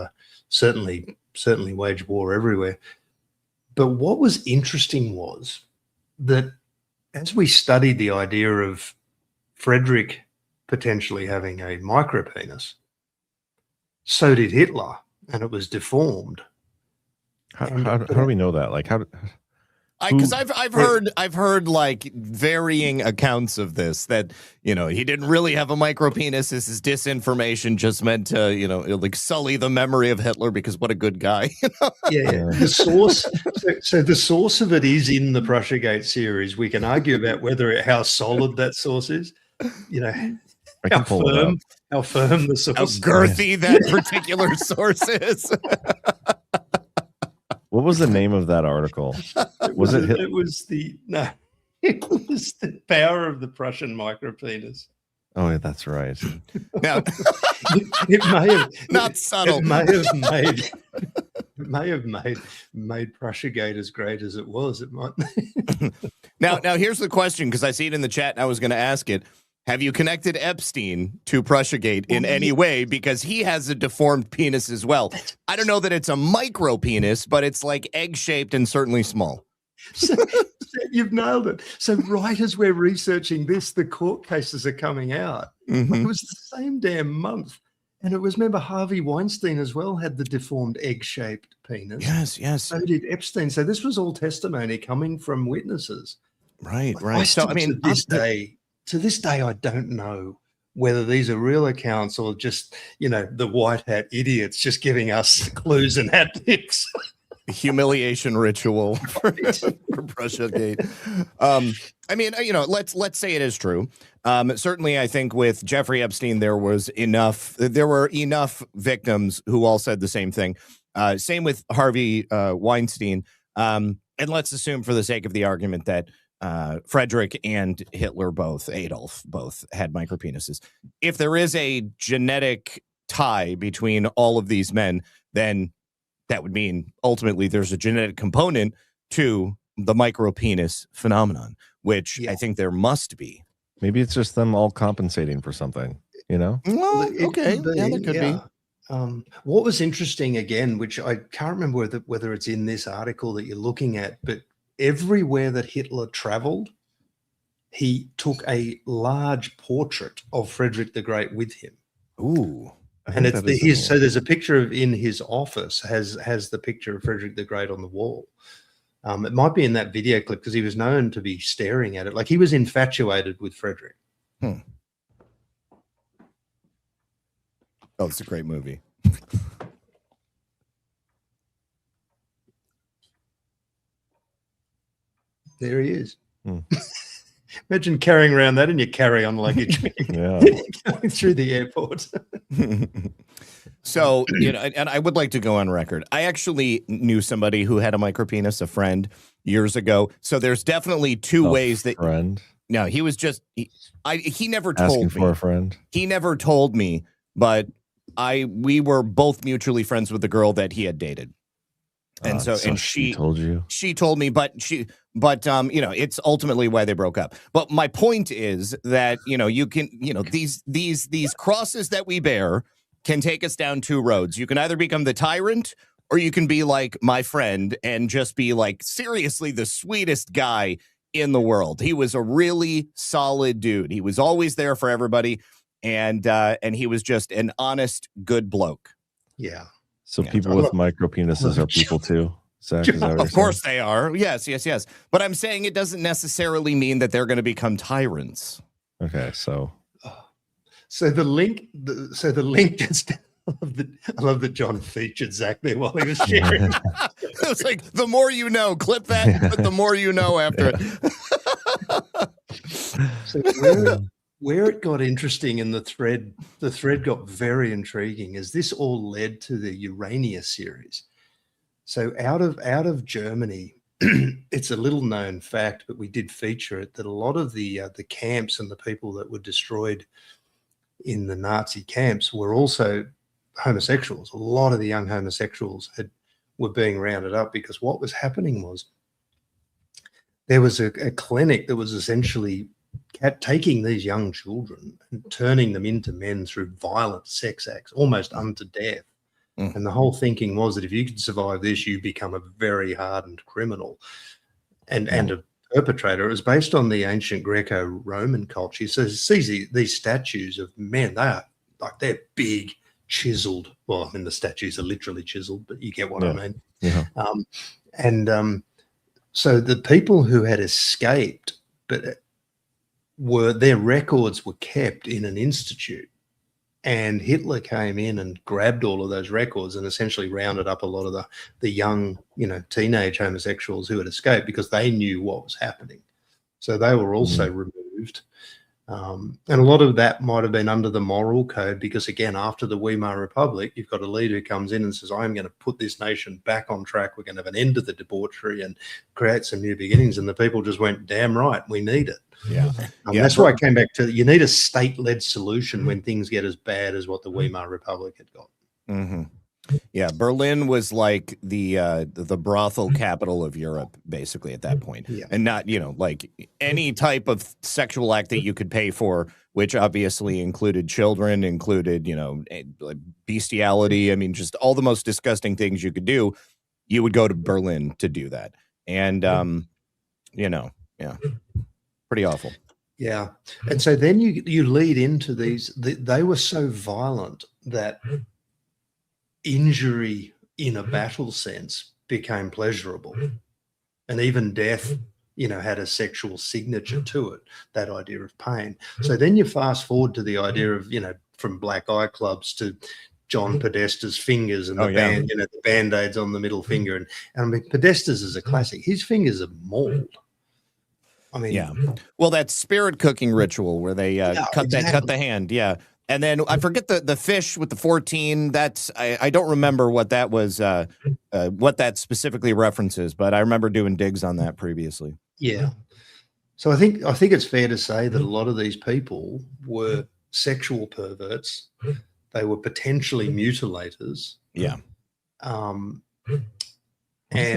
certainly waged war everywhere. But what was interesting was that as we studied the idea of Frederick potentially having a micropenis, so did Hitler, and it was deformed. How do we know that? Like, because I've heard like varying accounts of this, that he didn't really have a micropenis. This is disinformation, just meant to like sully the memory of Hitler, because what a good guy. The source. So the source of it is in the Prussiagate series. We can argue about how solid that source is. How firm the source, how girthy that particular source is. What was the name of that article? Was it? It was the power of the Prussian micropenis. Oh, yeah, that's right. Now, It may have not subtle. It may have made Prussiagate as great as it was. It might. Now here's the question, because I see it in the chat and I was going to ask it. Have you connected Epstein to Prussiagate in any way? Because he has a deformed penis as well. I don't know that it's a micro penis, but it's like egg-shaped and certainly small. So you've nailed it. So right as we're researching this, the court cases are coming out. Mhm. It was the same damn month. And it was, remember, Harvey Weinstein as well had the deformed egg-shaped penis. Yes. So did Epstein. So this was all testimony coming from witnesses. Right. So, I mean, to this day, I don't know whether these are real accounts or just, the white hat idiots just giving us clues and hat picks. Humiliation ritual for Prussiagate. I mean, let's say it is true. Certainly, I think with Jeffrey Epstein, there were enough victims who all said the same thing. Same with Harvey Weinstein. And let's assume, for the sake of the argument, that Frederick and Hitler Adolf both had micropenises. If there is a genetic tie between all of these men, then that would mean ultimately there's a genetic component to the micropenis phenomenon, which I think there must be. Maybe it's just them all compensating for something, Well, okay. That could be. What was interesting, again, which I can't remember whether it's in this article that you're looking at, but everywhere that Hitler traveled, he took a large portrait of Frederick the Great with him. Ooh. And so there's a picture in his office has the picture of Frederick the Great on the wall. It might be in that video clip because he was known to be staring at it. Like he was infatuated with Frederick. Oh, it's a great movie. There he is. Imagine carrying around that in your carry-on luggage. Going through the airport. So, and I would like to go on record. I actually knew somebody who had a micropenis, a friend, years ago. So there's definitely two ways that. Friend? No, he was just. He never told me. Asking for a friend. He never told me, but we were both mutually friends with the girl that he had dated. And she told you. She told me, but it's ultimately why they broke up. But my point is that you can, these crosses that we bear can take us down two roads. You can either become the tyrant, or you can be like my friend and just be like seriously the sweetest guy in the world. He was a really solid dude. He was always there for everybody, and he was just an honest, good bloke. Yeah. So people with micropenises are people too, Zach? Is that what of course they are. Yes. But I'm saying it doesn't necessarily mean that they're going to become tyrants. Okay, so the link just. I love that John featured Zach there while he was sharing. It was like, the more you know, clip that, but the more you know after it. So where it got interesting in the thread got very intriguing as this all led to the Urania series. So out of Germany, it's a little known fact, but we did feature it, that a lot of the camps and the people that were destroyed in the Nazi camps were also homosexuals. A lot of the young homosexuals were being rounded up because what was happening was there was a clinic that was essentially taking these young children and turning them into men through violent sex acts, almost unto death. And the whole thinking was that if you could survive this, you become a very hardened criminal and a perpetrator. It was based on the ancient Greco-Roman culture. So see these statues of men, they're big, chiseled. Well, I mean, the statues are literally chiseled, but you get what I mean. Yeah. So the people who had escaped, but their records were kept in an institute, and Hitler came in and grabbed all of those records and essentially rounded up a lot of the young, teenage homosexuals who had escaped because they knew what was happening. So they were also removed. And a lot of that might have been under the moral code because, again, after the Weimar Republic, you've got a leader who comes in and says, I'm going to put this nation back on track. We're going to have an end to the debauchery and create some new beginnings. And the people just went, damn right, we need it. Yeah. That's why I came back to, you need a state-led solution when things get as bad as what the Weimar Republic had got. Mm-hmm. Yeah, Berlin was like the brothel capital of Europe, basically at that point, and not like any type of sexual act that you could pay for, which obviously included children, included like bestiality. I mean, just all the most disgusting things you could do. You would go to Berlin to do that, and pretty awful. Yeah, and so then you lead into these. They were so violent that injury in a battle sense became pleasurable, and even death had a sexual signature to it, that idea of pain. So then you fast forward to the idea of from black eye clubs to John Podesta's fingers and the band-aids on the middle finger, and I mean Podesta's is a classic. His fingers are mauled. I mean, well, that spirit cooking ritual where they cut the hand, And then I forget the fish with the 14. That's I don't remember what that was, what that specifically references, but I remember doing digs on that previously. Yeah. So I think it's fair to say that a lot of these people were sexual perverts. They were potentially mutilators. Yeah. And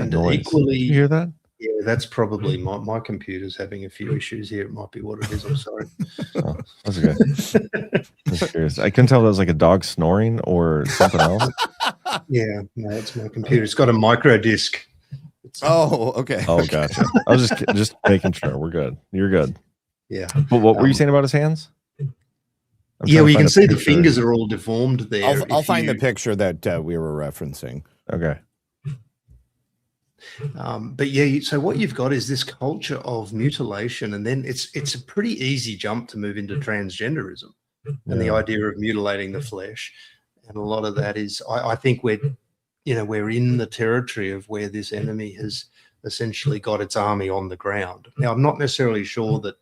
noise? equally, you hear that? Yeah, that's probably my computer's having a few issues here. It might be what it is. I'm sorry. Oh, that's okay. Just curious. I couldn't tell if it was like a dog snoring or something else. Yeah, no, it's my computer. It's got a micro disc. Okay. Oh, gotcha. I was just making sure. We're good. You're good. Yeah. But what were you saying about his hands? Yeah, well, you can see the fingers are all deformed there. I'll find the picture that we were referencing. Okay. But yeah, so what you've got is this culture of mutilation, and then it's a pretty easy jump to move into transgenderism and the idea of mutilating the flesh. And a lot of that is, I think we're in the territory of where this enemy has essentially got its army on the ground. Now, I'm not necessarily sure that,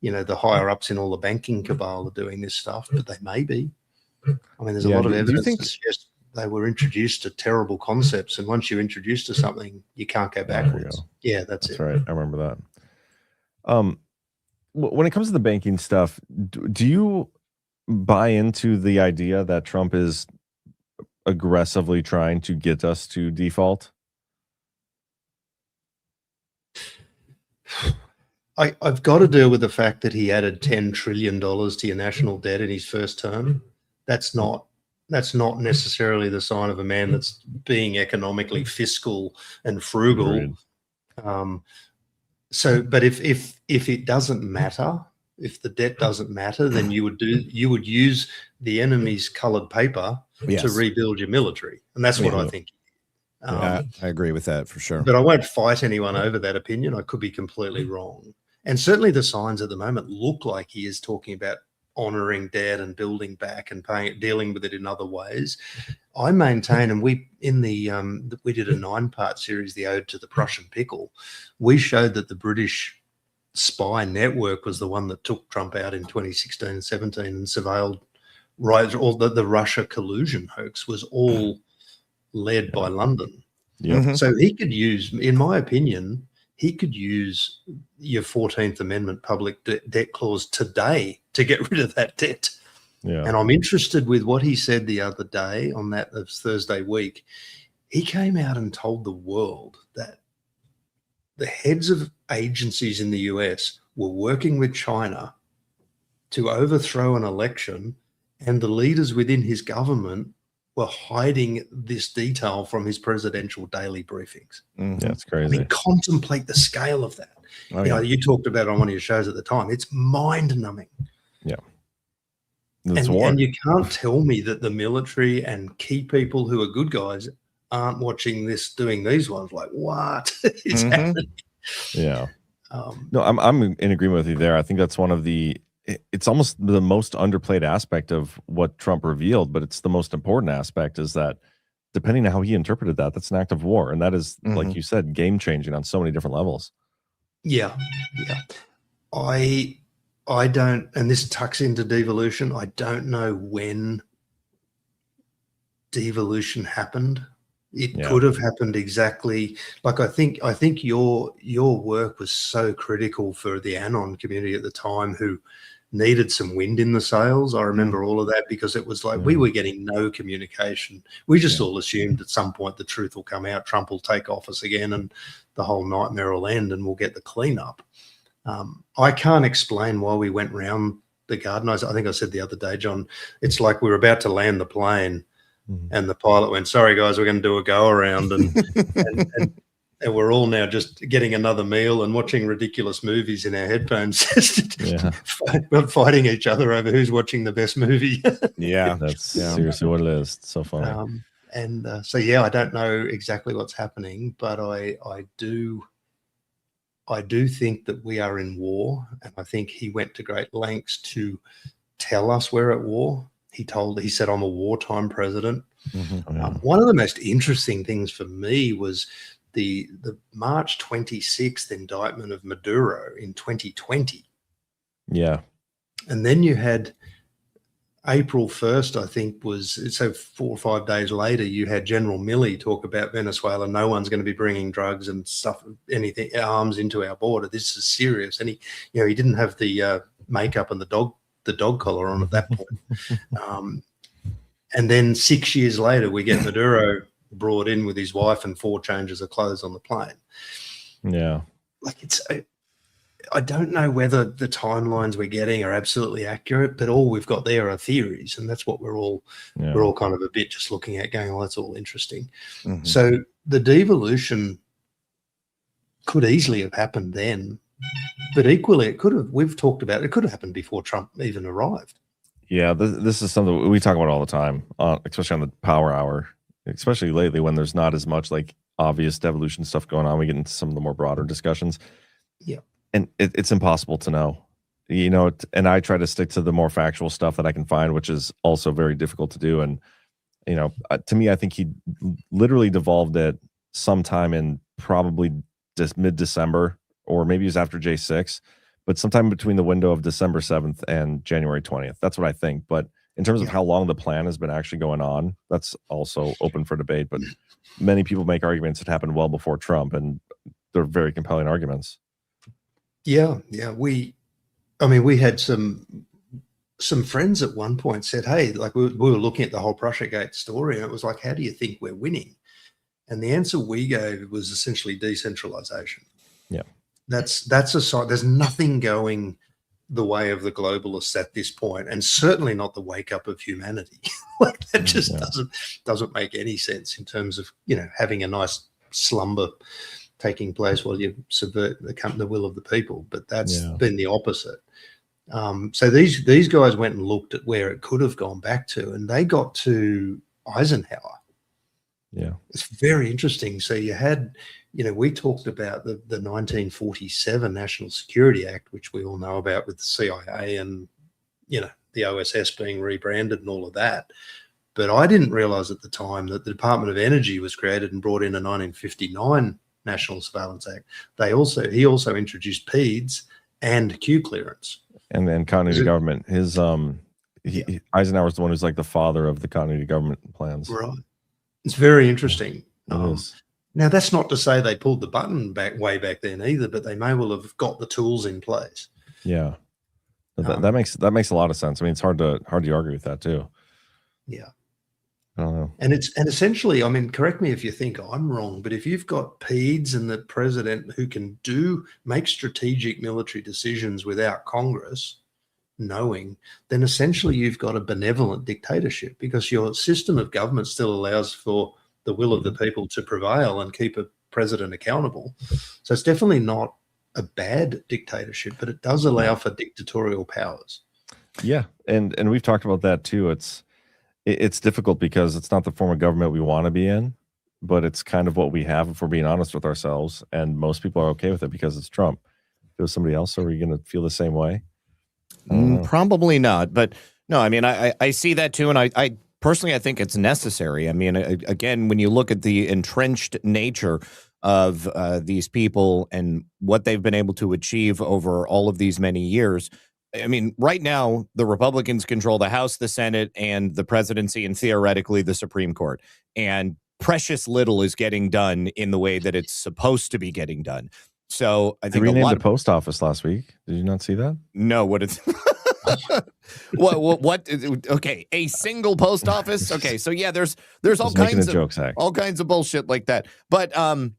the higher ups in all the banking cabal are doing this stuff, but they may be. I mean, there's a lot of evidence to suggest they were introduced to terrible concepts, and once you're introduced to something, you can't go backwards. Yeah, that's it. Right. I remember that. When it comes to the banking stuff, do you buy into the idea that Trump is aggressively trying to get us to default? I've got to deal with the fact that he added $10 trillion to your national debt in his first term. That's not necessarily the sign of a man that's being economically fiscal and frugal. But if it doesn't matter, if the debt doesn't matter, then you would use the enemy's colored paper to rebuild your military, and that's what I think. I agree with that for sure. But I won't fight anyone over that opinion. I could be completely wrong, and certainly the signs at the moment look like he is talking about honoring debt and building back and dealing with it in other ways. I maintain, and we did a 9-part series, The Ode to the Prussian Pickle. We showed that the British spy network was the one that took Trump out in 2016 and 17 and surveilled all the Russia collusion hoax was all led by London. So he could use, in my opinion, he could use your 14th Amendment public debt clause today to get rid of that debt. Yeah. And I'm interested with what he said the other day on that Thursday week. He came out and told the world that the heads of agencies in the US were working with China to overthrow an election, and the leaders within his government were hiding this detail from his presidential daily briefings. That's crazy. I mean, contemplate the scale of that. You talked about it on one of your shows at the time. It's mind-numbing. Yeah. And you can't tell me that the military and key people who are good guys aren't watching this, doing these ones. Like, what is happening? Yeah. No, I'm in agreement with you there. I think that's one of it's almost the most underplayed aspect of what Trump revealed, but it's the most important aspect, is that depending on how he interpreted that, that's an act of war. And that is, like you said, game changing on so many different levels. Yeah. I don't, and this tucks into devolution. I don't know when devolution happened. It could have happened exactly like I think your work was so critical for the Anon community at the time, who needed some wind in the sails. I remember all of that, because it was like we were getting no communication. We just all assumed at some point the truth will come out, Trump will take office again, and the whole nightmare will end, and we'll get the cleanup. I can't explain why we went round the garden. I think I said the other day, John, it's like we were about to land the plane, and the pilot went, "Sorry guys, we're going to do a go around," and we're all now just getting another meal and watching ridiculous movies in our headphones, fighting each other over who's watching the best movie. That's seriously what it is. It's so funny. So I don't know exactly what's happening, but I do think that we are in war, and I think he went to great lengths to tell us we're at war. He said, "I'm a wartime president." One of the most interesting things for me was the March 26th indictment of Maduro in 2020. Yeah. And then you had April 1st, I think, so 4 or 5 days later, you had General Milley talk about Venezuela. No one's going to be bringing drugs and stuff, anything, arms into our border. This is serious. And he didn't have the makeup and the dog collar on at that point. And then 6 years later, we get Maduro brought in with his wife and 4 changes of clothes on the plane. Yeah. I don't know whether the timelines we're getting are absolutely accurate, but all we've got there are theories, and that's what we're all kind of a bit just looking at, going, "Oh, that's all interesting." So the devolution could easily have happened then, but equally it could have. We've talked about it could have happened before Trump even arrived. Yeah, this is something we talk about all the time, especially on the Power Hour, especially lately when there's not as much like obvious devolution stuff going on. We get into some of the more broader discussions. Yeah. And it's impossible to know, and I try to stick to the more factual stuff that I can find, which is also very difficult to do. And, to me, I think he literally devolved it sometime in probably just mid-December, or maybe it was after J6, but sometime between the window of December 7th and January 20th. That's what I think. But in terms of how long the plan has been actually going on, that's also open for debate. But many people make arguments that happened well before Trump, and they're very compelling arguments. Yeah. We had some friends at one point said, "Hey, like we were looking at the whole Prussiagate story, and it was like, how do you think we're winning?" And the answer we gave was essentially decentralization. Yeah, that's a sign. There's nothing going the way of the globalists at this point, and certainly not the wake up of humanity. Like that just doesn't make any sense in terms of having a nice slumber taking place while you subvert the will of the people, but that's been the opposite. So these guys went and looked at where it could have gone back to, and they got to Eisenhower. Yeah, it's very interesting. So you had, we talked about the 1947 National Security Act, which we all know about with the CIA and the OSS being rebranded and all of that. But I didn't realize at the time that the Department of Energy was created and brought in a 1959 National Surveillance Act. He also introduced PEDS and Q clearance. And then continuity of government. His Eisenhower's the one who's like the father of the continuity government plans. Right. It's very interesting. It is. Now that's not to say they pulled the button way back then either, but they may well have got the tools in place. Yeah. That makes a lot of sense. I mean, it's hard to argue with that too. Yeah. I don't know. And essentially, I mean, correct me if you think I'm wrong, but if you've got PEDS and the president who can make strategic military decisions without Congress knowing, then essentially you've got a benevolent dictatorship, because your system of government still allows for the will of the people to prevail and keep a president accountable. So it's definitely not a bad dictatorship, but it does allow for dictatorial powers. Yeah. And we've talked about that too. It's difficult because it's not the form of government we want to be in, but it's kind of what we have if we're being honest with ourselves. And most people are okay with it because it's Trump. If it was somebody else, are we going to feel the same way? Probably not. But no, I mean, I see that too. And I personally, I think it's necessary. I mean, again, when you look at the entrenched nature of these people and what they've been able to achieve over all of these many years, I mean, right now, the Republicans control the House, the Senate, and the presidency, and theoretically the Supreme Court. And precious little is getting done in the way that it's supposed to be getting done. So I They think renamed the post office last week. Did you not see that? No, what it's what okay, a single post office. Okay, so yeah, there's all kinds of joke, Zach. all kinds of bullshit like that. But I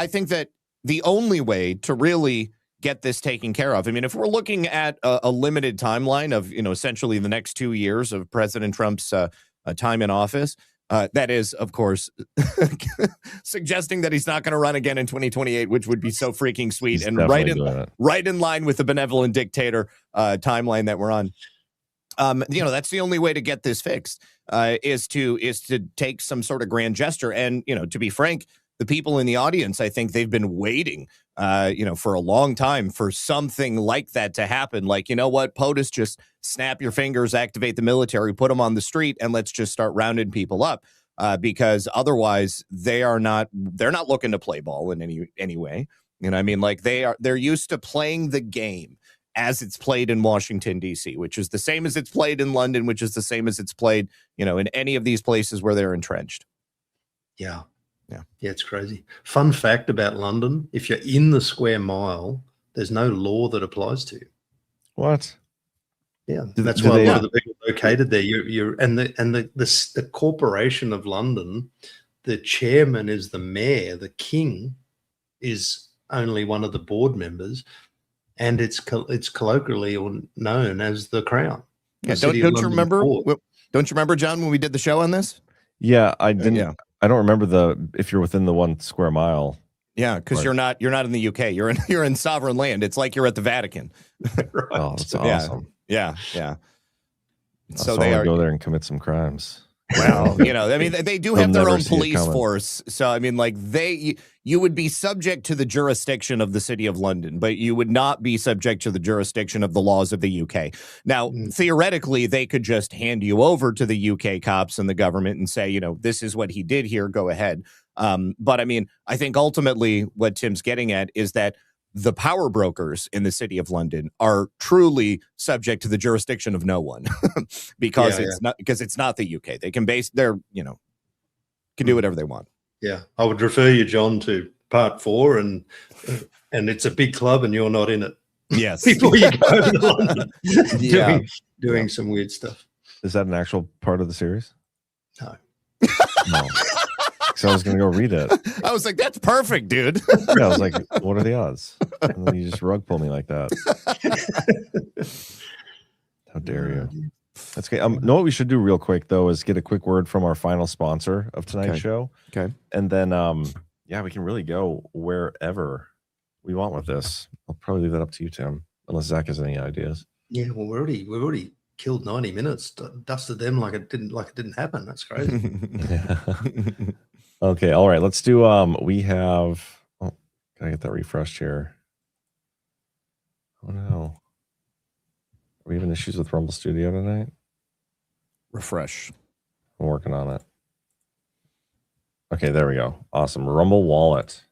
think that the only way to really get this taken care of, I mean, if we're looking at a limited timeline of, essentially the next 2 years of President Trump's time in office, that is, of course, suggesting that he's not going to run again in 2028, which would be so freaking sweet. He's And definitely right in line with the benevolent dictator timeline that we're on. That's the only way to get this fixed, is to take some sort of grand gesture. And, to be frank, the people in the audience, I think they've been waiting, for a long time for something like that to happen. Like, you know what, POTUS, just snap your fingers, activate the military, put them on the street, and let's just start rounding people up. Because otherwise they're not looking to play ball in any way. I mean, like they're used to playing the game as it's played in Washington, D.C., which is the same as it's played in London, which is the same as it's played, in any of these places where they're entrenched. Yeah. Yeah, it's crazy. Fun fact about London: if you're in the square mile, there's no law that applies to you. What? Yeah, that's why a lot of the people located there. The Corporation of London, the chairman is the mayor. The king is only one of the board members, and it's colloquially known as the Crown. Yeah, don't you remember? Don't you remember, John, when we did the show on this? Yeah, I didn't. Yeah. I don't remember if you're within the 1 square mile. Yeah, because you're not in the UK. You're in sovereign land. It's like you're at the Vatican. Right. Oh, that's awesome. Yeah. So they go there and commit some crimes. Well, I mean, they do have their own police force. So, I mean, like you would be subject to the jurisdiction of the City of London, but you would not be subject to the jurisdiction of the laws of the UK. Now, theoretically, they could just hand you over to the UK cops and the government and say, this is what he did here. Go ahead. But I mean, I think ultimately what Tim's getting at is that the power brokers in the City of London are truly subject to the jurisdiction of no one because it's not the UK. They can can do whatever they want. Yeah. I would refer you, John, to part 4 and it's a big club and you're not in it. Yes. Before you go to London doing some weird stuff. Is that an actual part of the series? No. No. So I was going to go read it. I was like, that's perfect, dude. Yeah, I was like, what are the odds? And then you just rug pull me like that. How dare you? That's okay. Know what we should do real quick, though, is get a quick word from our final sponsor of tonight's show. Okay. And then, we can really go wherever we want with this. I'll probably leave that up to you, Tim, unless Zach has any ideas. Yeah, well, we've already killed 90 minutes, dusted them like it didn't happen. That's crazy. Okay, all right. Let's do we have gotta get that refreshed here. Oh no. Are we having issues with Rumble Studio tonight? Refresh. I'm working on it. Okay, there we go. Awesome. Rumble Wallet.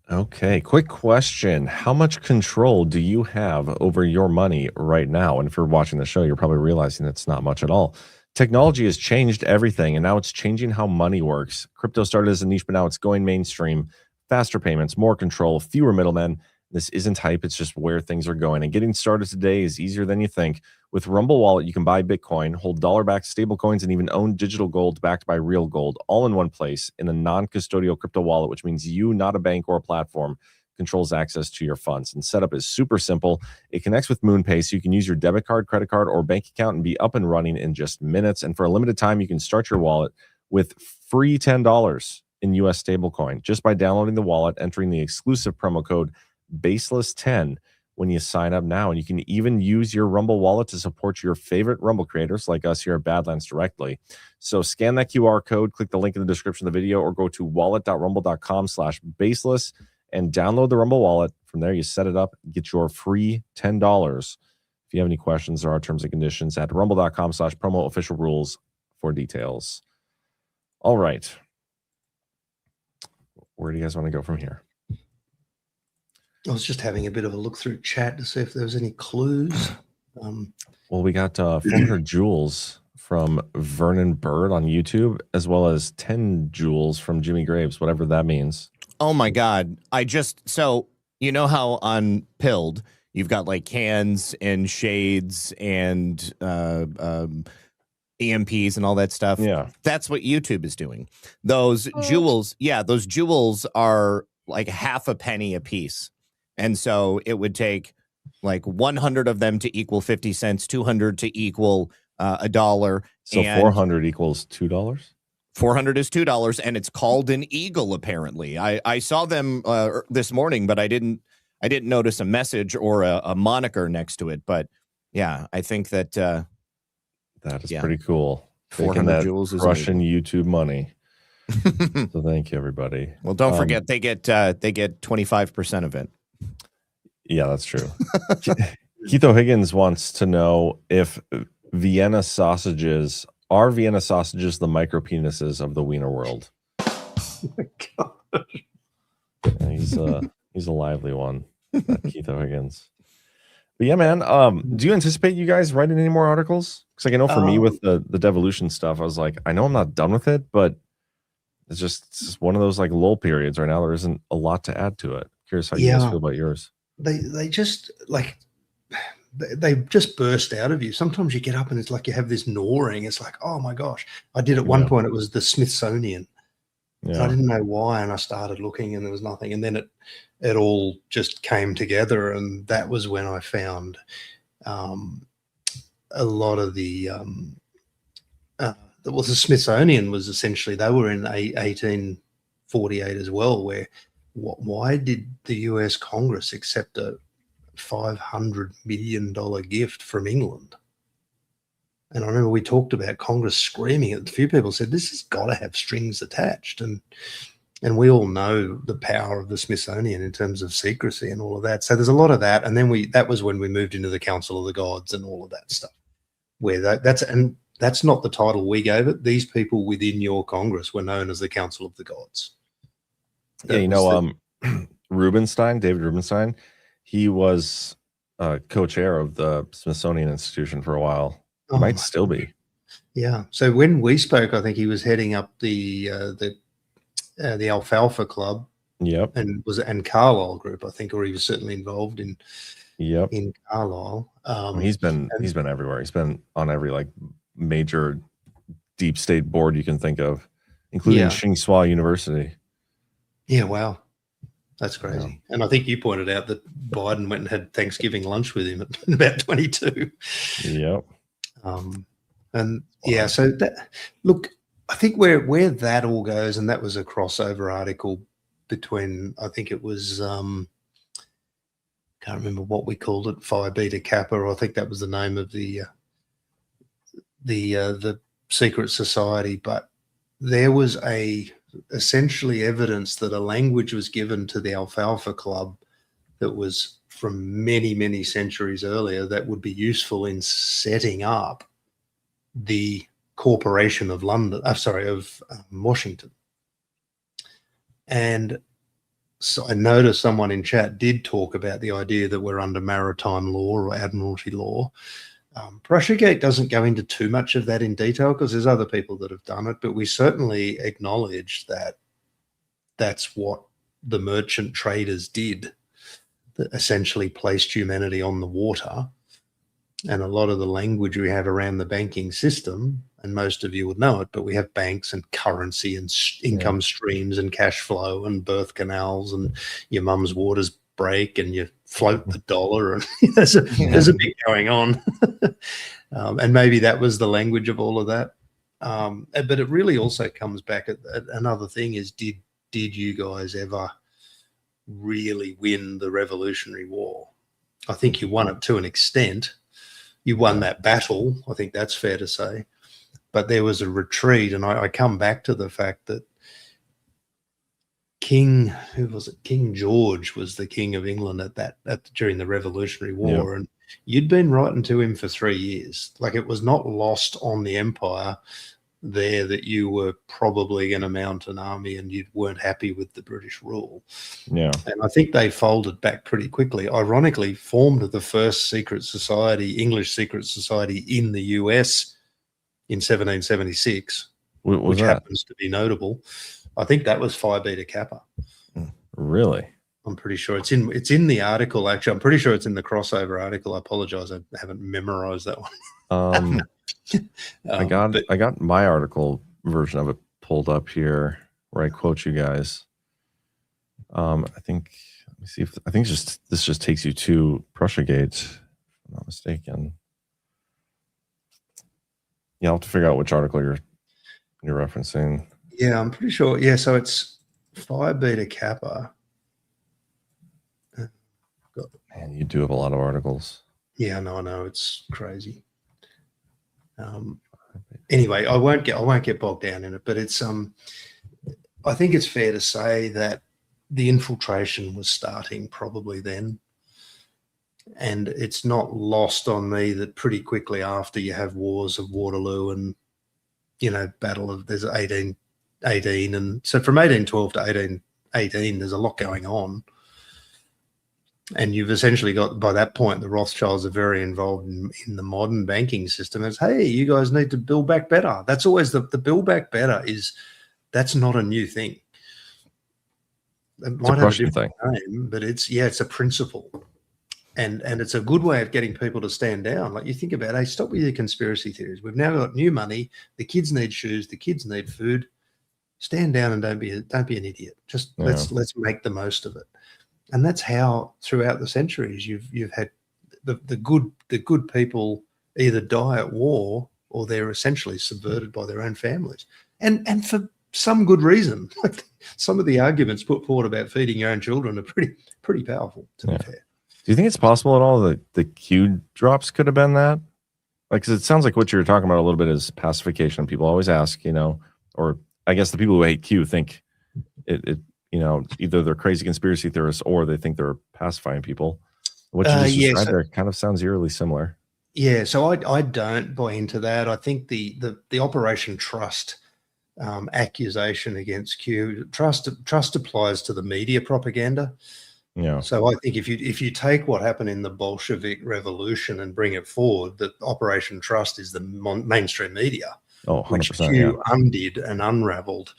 Okay, quick question. How much control do you have over your money right now? And if you're watching the show, you're probably realizing it's not much at all. Technology has changed everything, and now it's changing how money works. Crypto started as a niche, but now it's going mainstream. Faster payments, more control, fewer middlemen. This isn't hype. It's just where things are going. And getting started today is easier than you think. With Rumble Wallet, you can buy Bitcoin, hold dollar-backed stablecoins, and even own digital gold backed by real gold, all in one place in a non-custodial crypto wallet, which means you, not a bank or a platform, controls access to your funds. And setup is super simple. It connects with MoonPay, so you can use your debit card, credit card, or bank account and be up and running in just minutes. And for a limited time, you can start your wallet with free $10 in US stablecoin just by downloading the wallet, entering the exclusive promo code Baseless10 when you sign up now. And you can even use your Rumble wallet to support your favorite Rumble creators like us here at Badlands directly. So scan that QR code, click the link in the description of the video, or go to wallet.rumble.com/baseless and download the Rumble wallet. From there, you set it up, get your free $10. If you have any questions, there are terms and conditions at rumble.com/promo official rules for details. All right. Where do you guys want to go from here? I was just having a bit of a look through chat to see if there was any clues. Well, we got 400 joules from Vernon Bird on YouTube, as well as 10 joules from Jimmy Graves, whatever that means. Oh my God. So you know how on Pilled, you've got like cans and shades and EMPs and all that stuff. Yeah. That's what YouTube is doing. Those jewels, those jewels are like half a penny a piece. And so it would take like 100 of them to equal 50 cents, 200 to equal $1. So 400 equals $2? 400 is $2, and it's called an eagle, apparently. I saw them this morning, but I didn't notice a message or a moniker next to it. But yeah, I think that that is pretty cool. 400 joules is Russian YouTube money. So thank you, everybody. Well, don't forget they get 25% of it. Yeah, that's true. Keith O'Higgins wants to know if Vienna sausages are Vienna sausages the micro penises of the wiener world. Oh my God. Yeah, he's a lively one, that Keith O'Higgins. But yeah, man. Do you anticipate you guys writing any more articles? Because I know for me with the devolution stuff, I was like, I know I'm not done with it, but it's just one of those like lull periods right now. There isn't a lot to add to it. Curious how you guys feel about yours. They just like they just burst out of you. Sometimes you get up and it's like you have this gnawing. It's like, oh my gosh. I did at one point, it was the Smithsonian. And I didn't know why, and I started looking and there was nothing. And then it all just came together, and that was when I found a lot of the Smithsonian was essentially, they were in 1848 as well, where why did the US Congress accept a $500 million gift from England? And I remember we talked about Congress screaming at a few people said, this has got to have strings attached. And we all know the power of the Smithsonian in terms of secrecy and all of that. So there's a lot of that. And then that was when we moved into the Council of the Gods and all of that stuff, where that's not the title we gave it. These people within your Congress were known as the Council of the Gods. Yeah, you know, Rubenstein, David Rubenstein, he was co-chair of the Smithsonian Institution for a while. Might still be. Yeah. So when we spoke, I think he was heading up the Alfalfa Club. Yep. And Carlisle Group, I think, or he was certainly involved in. Yep. In Carlisle. He's been everywhere. He's been on every like major deep state board you can think of, including Tsinghua University. Yeah. Wow. That's crazy. And I think you pointed out that Biden went and had Thanksgiving lunch with him at about 22. Yep. So that, look, I think where that all goes, and that was a crossover article between, I think it was, can't remember what we called it, Phi Beta Kappa, or I think that was the name of the secret society. But there was essentially evidence that a language was given to the Alfalfa Club that was from many, many centuries earlier that would be useful in setting up the Corporation of London, of Washington. And so I noticed someone in chat did talk about the idea that we're under maritime law or admiralty law. Prussiagate doesn't go into too much of that in detail because there's other people that have done it, but we certainly acknowledge that that's what the merchant traders did, that essentially placed humanity on the water. And a lot of the language we have around the banking system, and most of you would know it, but we have banks and currency and income streams and cash flow and birth canals, and your mum's waters break and you float the dollar, and there's a bit going on. And maybe that was the language of all of that. But it really also comes back at another thing is, did you guys ever really win the Revolutionary War? I think you won it to an extent. You won that battle. I think that's fair to say. But there was a retreat, and I come back to the fact that King George was the king of England during the Revolutionary War, and you'd been writing to him for 3 years. Like, it was not lost on the empire there that you were probably going to mount an army and you weren't happy with the British rule. Yeah. And I think they folded back pretty quickly. Ironically, formed the first secret society, English secret society in the US in 1776, which happens to be notable. I think that was Phi Beta Kappa. Really? I'm pretty sure it's in the article. Actually, I'm pretty sure it's in the crossover article. I apologize, I haven't memorized that one. I got my article version of it pulled up here where I quote you guys. I think let me see if this just takes you to Prussiagate, if I'm not mistaken. Yeah, I'll have to figure out which article you're referencing. Yeah, I'm pretty sure. Yeah, so it's Phi Beta Kappa. Man, you do have a lot of articles. Yeah, I know. It's crazy. Anyway, I won't get bogged down in it, but it's I think it's fair to say that the infiltration was starting probably then, and it's not lost on me that pretty quickly after you have wars of Waterloo and Battle of there's 1818, and so from 1812 to 1818 there's a lot going on. And you've essentially got, by that point, the Rothschilds are very involved in the modern banking system. It's, hey, you guys need to build back better. That's always the build back better that's not a new thing. It might have a different name, but it's a principle. And it's a good way of getting people to stand down. Like you think about, hey, stop with your conspiracy theories. We've now got new money. The kids need shoes. The kids need food. Stand down and don't be an idiot. Just let's make the most of it. And that's how throughout the centuries you've had the good people either die at war or they're essentially subverted by their own families, and for some good reason. Like some of the arguments put forward about feeding your own children are pretty powerful, to be fair. Do you think it's possible at all that the Q drops could have been that? Like, because it sounds like what you're talking about a little bit is pacification. People always ask, or I guess the people who hate Q think it either they're crazy conspiracy theorists or they think they're pacifying people. What you just described there kind of sounds eerily similar. Yeah, so I don't buy into that. I think the Operation Trust accusation against Q, trust applies to the media propaganda. Yeah. So I think if you take what happened in the Bolshevik Revolution and bring it forward, that Operation Trust is the mainstream media, which Q undid and unraveled.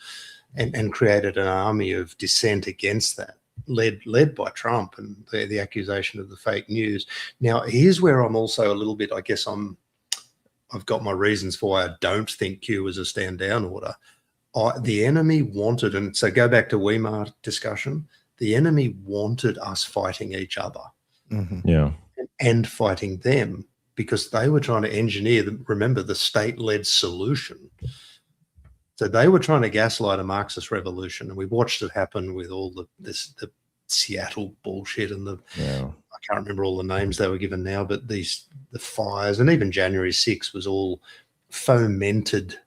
And created an army of dissent against that, led by Trump and the accusation of the fake news. Now, here's where I'm also a little bit, I guess I've got my reasons for why I don't think Q was a stand down order. The enemy wanted, and so go back to Weimar discussion, the enemy wanted us fighting each other. Mm-hmm. Yeah. And fighting them because they were trying to engineer, remember, the state-led solution. So they were trying to gaslight a Marxist revolution, and we watched it happen with all the Seattle bullshit and I can't remember all the names they were given now, but the fires, and even January 6th was all fomented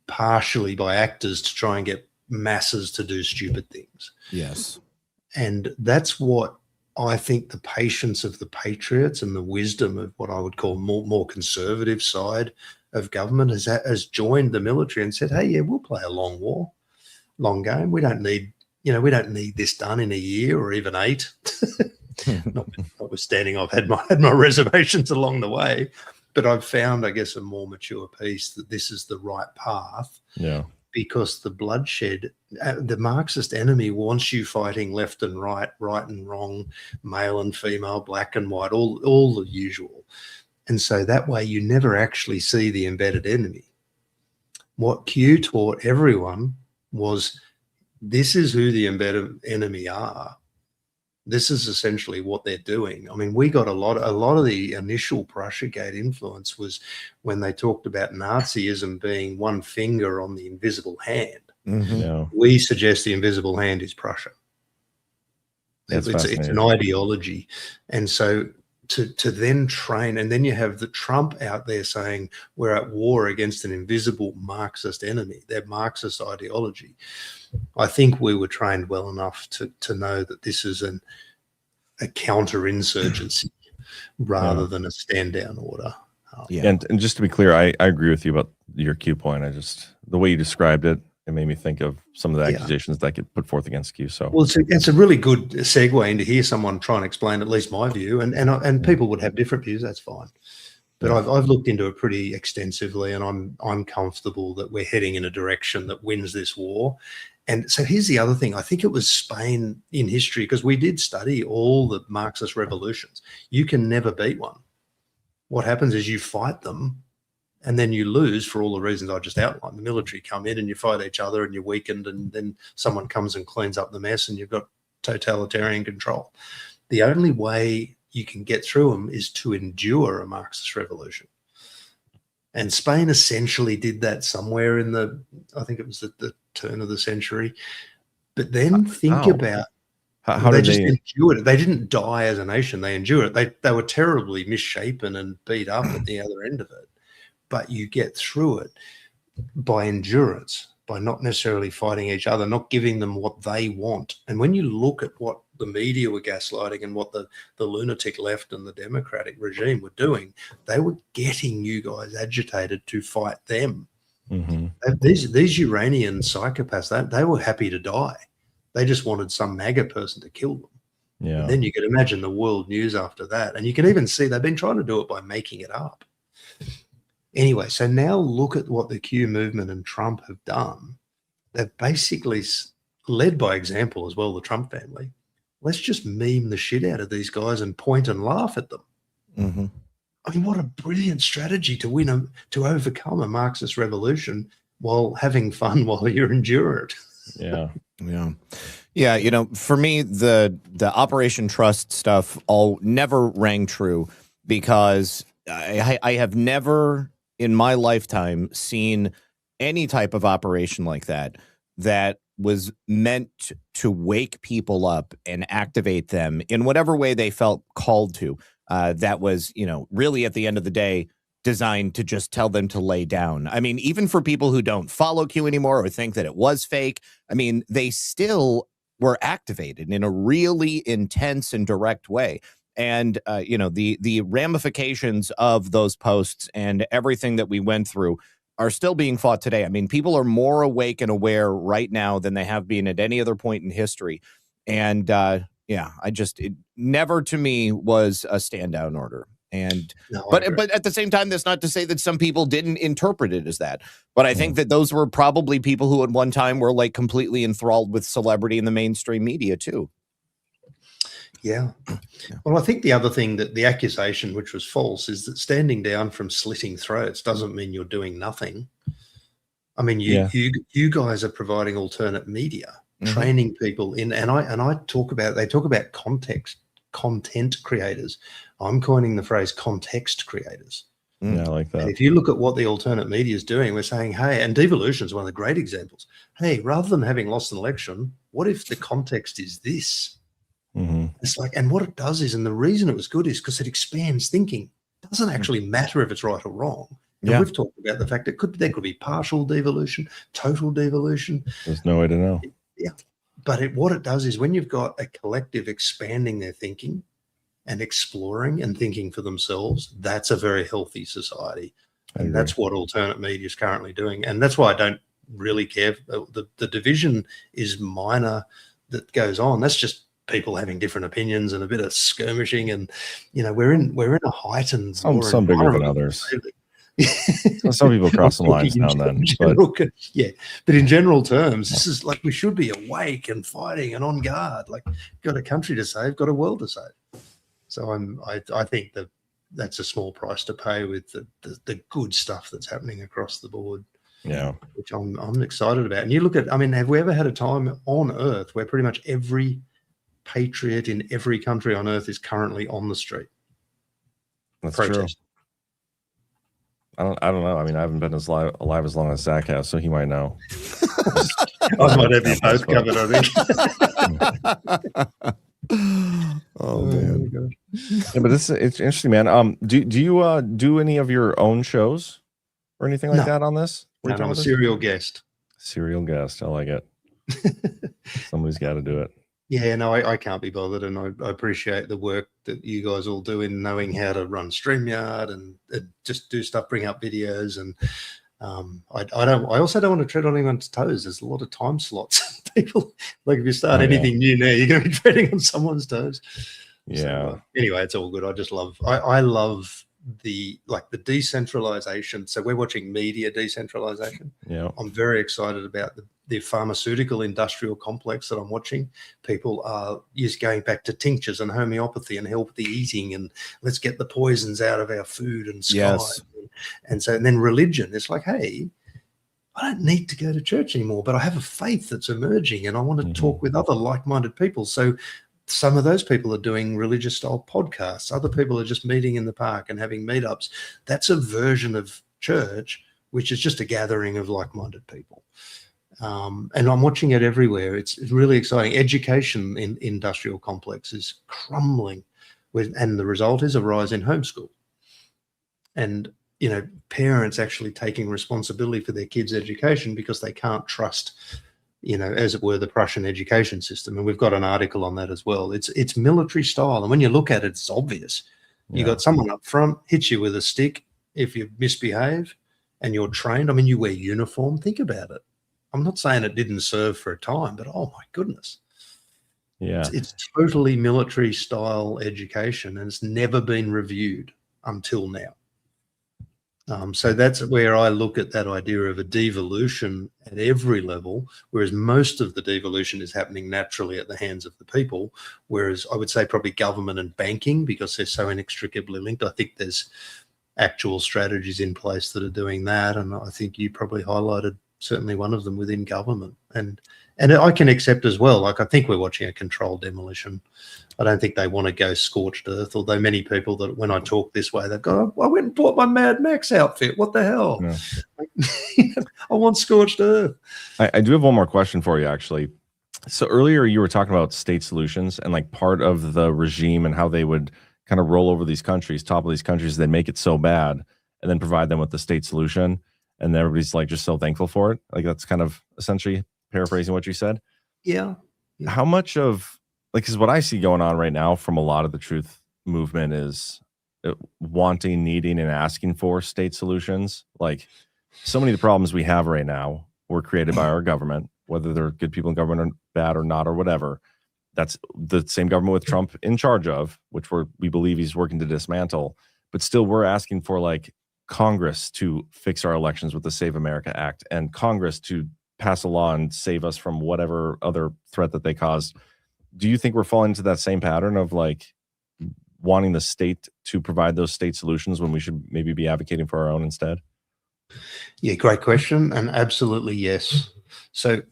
partially by actors to try and get masses to do stupid things. Yes. And that's what I think the patience of the patriots and the wisdom of what I would call more conservative side of government has joined the military and said, hey, yeah, we'll play a long game. We don't need this done in a year or even 8. Notwithstanding, I've had my reservations along the way, but I've found, I guess, a more mature piece that this is the right path. Yeah. Because the bloodshed, the Marxist enemy wants you fighting left and right and wrong, male and female, black and white, all the usual. And so that way you never actually see the embedded enemy. What Q taught everyone was this is who the embedded enemy are. This is essentially what they're doing. I mean, we got a lot of the initial Prussiagate influence was when they talked about Nazism being one finger on the invisible hand. Mm-hmm. Yeah. We suggest the invisible hand is Prussia. It's an ideology. And so to then train, and then you have the Trump out there saying we're at war against an invisible Marxist enemy, their Marxist ideology. I think we were trained well enough to know that this is a counterinsurgency rather than a stand down order. Yeah. And just to be clear, I agree with you about your Q point. The way you described it, it made me think of some of the accusations that get put forth against Q. So, well, it's a really good segue into hear someone try and explain at least my view, and people would have different views. That's fine, but I've looked into it pretty extensively, and I'm comfortable that we're heading in a direction that wins this war. And so here's the other thing. I think it was Spain in history, because we did study all the Marxist revolutions. You can never beat one. What happens is you fight them, and then you lose for all the reasons I just outlined. The military come in and you fight each other and you're weakened, and then someone comes and cleans up the mess and you've got totalitarian control. The only way you can get through them is to endure a Marxist revolution. And Spain essentially did that somewhere in I think it was the turn of the century. But then think about how they did just they endured it. They didn't die as a nation. They endured it. They were terribly misshapen and beat up at the other end of it. But you get through it by endurance, by not necessarily fighting each other, not giving them what they want. And when you look at what the media were gaslighting and what the lunatic left and the democratic regime were doing, they were getting you guys agitated to fight them. Mm-hmm. These Uranian psychopaths, they were happy to die. They just wanted some MAGA person to kill them. Yeah. And then you could imagine the world news after that. And you can even see they've been trying to do it by making it up. Anyway, so now look at what the Q movement and Trump have done. They've basically led by example as well, the Trump family. Let's just meme the shit out of these guys and point and laugh at them. Mm-hmm. I mean, what a brilliant strategy to overcome a Marxist revolution while having fun while you endure it. Yeah. Yeah. You know, for me, the Operation Trust stuff all never rang true, because I have never in my lifetime seen any type of operation like that was meant to wake people up and activate them in whatever way they felt called to. That was, really at the end of the day, designed to just tell them to lay down. I mean, even for people who don't follow Q anymore or think that it was fake, I mean, they still were activated in a really intense and direct way. And, the ramifications of those posts and everything that we went through are still being fought today. I mean, people are more awake and aware right now than they have been at any other point in history. And, it never to me was a stand down order. And but at the same time, that's not to say that some people didn't interpret it as that. But I think that those were probably people who at one time were like completely enthralled with celebrity in the mainstream media, too. Yeah. Well, I think the other thing, that the accusation, which was false, is that standing down from slitting throats doesn't mean you're doing nothing. I mean, you guys are providing alternate media, training people in, and I talk about, they talk about content creators. I'm coining the phrase context creators. Yeah, I like that. And if you look at what the alternate media is doing, we're saying, hey, and devolution is one of the great examples. Hey, rather than having lost an election, what if the context is this? Mm-hmm. It's like, and what it does is, and the reason it was good is because it expands thinking. It doesn't actually matter if it's right or wrong. And we've talked about the fact that there could be partial devolution, total devolution. There's no way to know. Yeah. But what it does is, when you've got a collective expanding their thinking and exploring and thinking for themselves, that's a very healthy society. And that's what alternate media is currently doing. And that's why I don't really care. The division is minor that goes on. That's just people having different opinions and a bit of skirmishing. And, we're in a heightened. Some bigger than others. Some people cross the lines now and then. But in general terms, this is like, we should be awake and fighting and on guard. Like, got a country to save, got a world to save. So I think that's a small price to pay with the good stuff that's happening across the board. Yeah, which I'm excited about. And you look at, I mean, have we ever had a time on Earth where pretty much every patriot in every country on Earth is currently on the street? That's true. I don't know. I mean, I haven't been alive as long as Zach has, so he might know. I might have you both covered, I think. Oh man. Yeah, but it's interesting, man. Do you do any of your own shows or anything like that on this? I'm a serial guest. Serial guest. I like it. Somebody's got to do it. Yeah, no, I can't be bothered, and I appreciate the work that you guys all do in knowing how to run StreamYard and just do stuff, bring up videos, and I also don't want to tread on anyone's toes. There's a lot of time slots. People, like, if you start anything new now, you're going to be treading on someone's toes. Yeah. So, anyway, it's all good. I just love. I love the decentralization. So we're watching media decentralization. Yeah. I'm very excited about the pharmaceutical industrial complex that I'm watching. People are just going back to tinctures and homeopathy and healthy eating, and let's get the poisons out of our food and sky. Yes. And then religion. It's like, hey, I don't need to go to church anymore, but I have a faith that's emerging, and I want to talk with other like-minded people. So some of those people are doing religious style podcasts. Other people are just meeting in the park and having meetups. That's a version of church, which is just a gathering of like-minded people. And I'm watching it everywhere. It's really exciting. Education in industrial complex is crumbling, and the result is a rise in homeschool. And, you know, parents actually taking responsibility for their kids' education because they can't trust, you know, as it were, the Prussian education system. And we've got an article on that as well. It's military style. And when you look at it, it's obvious. You got someone up front, hits you with a stick if you misbehave, and you're trained. I mean, you wear uniform. Think about it. I'm not saying it didn't serve for a time, but oh my goodness. Yeah. It's totally military style education, and it's never been reviewed until now. So that's where I look at that idea of a devolution at every level, whereas most of the devolution is happening naturally at the hands of the people, whereas I would say probably government and banking, because they're so inextricably linked. I think there's actual strategies in place that are doing that, and I think you probably highlighted certainly one of them within government. And I can accept as well, like, I think we're watching a controlled demolition. I don't think they want to go scorched earth, although many people that when I talk this way, they've got, I went and bought my Mad Max outfit. What the hell? Yeah. I want scorched earth. I do have one more question for you, actually. So earlier you were talking about state solutions, and like part of the regime and how they would kind of roll over these countries, topple these countries, they'd make it so bad and then provide them with the state solution. And everybody's like just so thankful for it. Like, that's kind of essentially paraphrasing what you said. Yeah. How much of, like, because what I see going on right now from a lot of the truth movement is wanting, needing, and asking for state solutions. Like, so many of the problems we have right now were created by our government, whether they're good people in government or bad or not or whatever. That's the same government with Trump in charge of, which we believe he's working to dismantle. But still, we're asking for, like, Congress to fix our elections with the Save America Act, and Congress to pass a law and save us from whatever other threat that they caused. Do you think we're falling into that same pattern of, like, wanting the state to provide those state solutions when we should maybe be advocating for our own instead? Yeah, great question. And absolutely, yes. So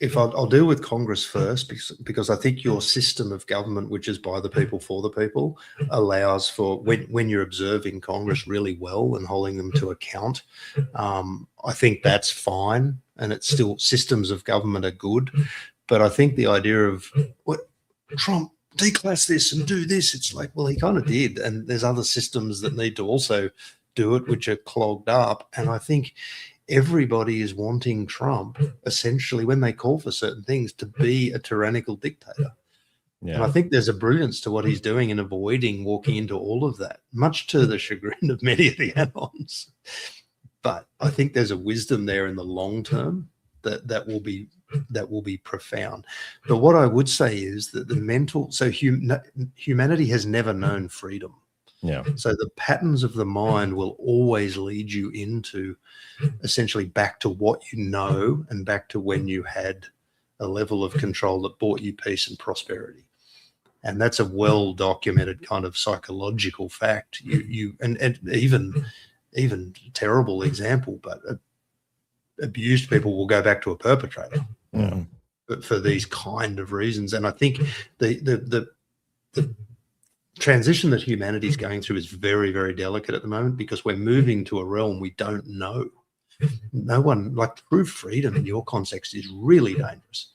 if I'll deal with Congress first, because I think your system of government, which is by the people for the people, allows for when you're observing Congress really well and holding them to account. I think that's fine, and it's still, systems of government are good. But I think the idea of what Trump declass this and do this, it's like, well, he kind of did, and there's other systems that need to also do it, which are clogged up. And I think everybody is wanting Trump, essentially, when they call for certain things, to be a tyrannical dictator. Yeah. And I think there's a brilliance to what he's doing in avoiding walking into all of that, much to the chagrin of many of the add-ons. But I think there's a wisdom there in the long term that will be profound. But what I would say is that humanity has never known freedom. Yeah. So the patterns of the mind will always lead you into essentially back to what you know and back to when you had a level of control that brought you peace and prosperity. And that's a well-documented kind of psychological fact. And even terrible example, but abused people will go back to a perpetrator. Yeah. But for these kind of reasons. And I think the transition that humanity is going through is very, very delicate at the moment, because we're moving to a realm we don't know. No one, like, true freedom in your context is really dangerous.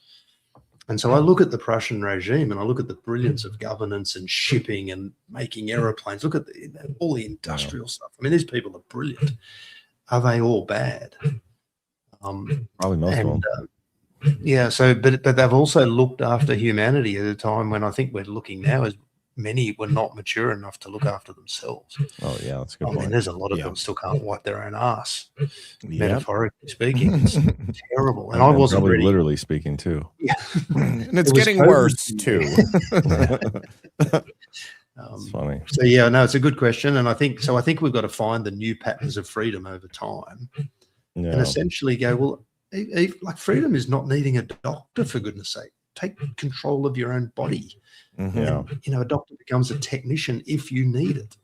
And so I look at the Prussian regime and I look at the brilliance of governance and shipping and making aeroplanes. Look at all the industrial stuff. I mean, these people are brilliant. Are they all bad? Probably most of them. Yeah. So, but they've also looked after humanity at a time when I think we're looking now as many were not mature enough to look after themselves. Oh yeah, that's a good I mean, point. there's a lot of them still can't wipe their own ass, metaphorically speaking. It's terrible. And I wasn't probably ready. literally speaking too. Yeah. And it's It was getting COVID. worse too. It's funny. So yeah, no, it's a good question, and I think we've got to find the new patterns of freedom over time, and essentially go, well, like freedom is not needing a doctor, for goodness sake. Take control of your own body. Yeah. And, a doctor becomes a technician if you need it.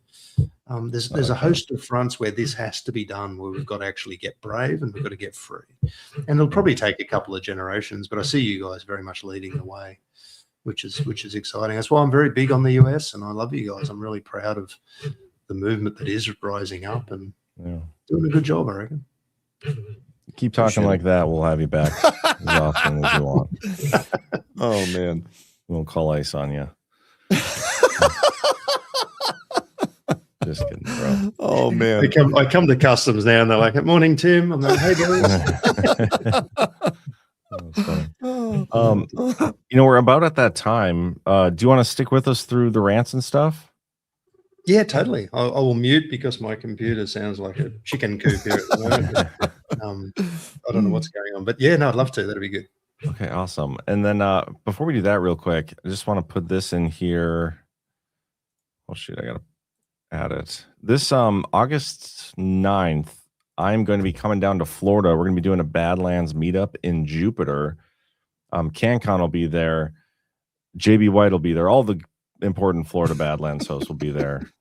There's a host of fronts where this has to be done, where we've got to actually get brave and we've got to get free, and it'll probably take a couple of generations. But I see you guys very much leading the way, which is exciting. That's why I'm very big on the US, and I love you guys. I'm really proud of the movement that is rising up and doing a good job, I reckon. Keep talking like that. We'll have you back as often as you want. Oh man, we'll call ice on you. Just kidding, bro. Oh man, I come to customs now, and they're like, "Good morning, Tim." I'm like, "Hey, boys." We're about at that time. Do you want to stick with us through the rants and stuff? Yeah, totally. I will mute because my computer sounds like a chicken coop here at the moment. I don't know what's going on, but yeah, no, I'd love to. That'd be good. Okay, awesome. And then before we do that real quick, I just want to put this in here. Oh, shoot, I got to add it. This August 9th, I'm going to be coming down to Florida. We're going to be doing a Badlands meetup in Jupiter. CanCon will be there. JB White will be there. All the important Florida Badlands hosts will be there.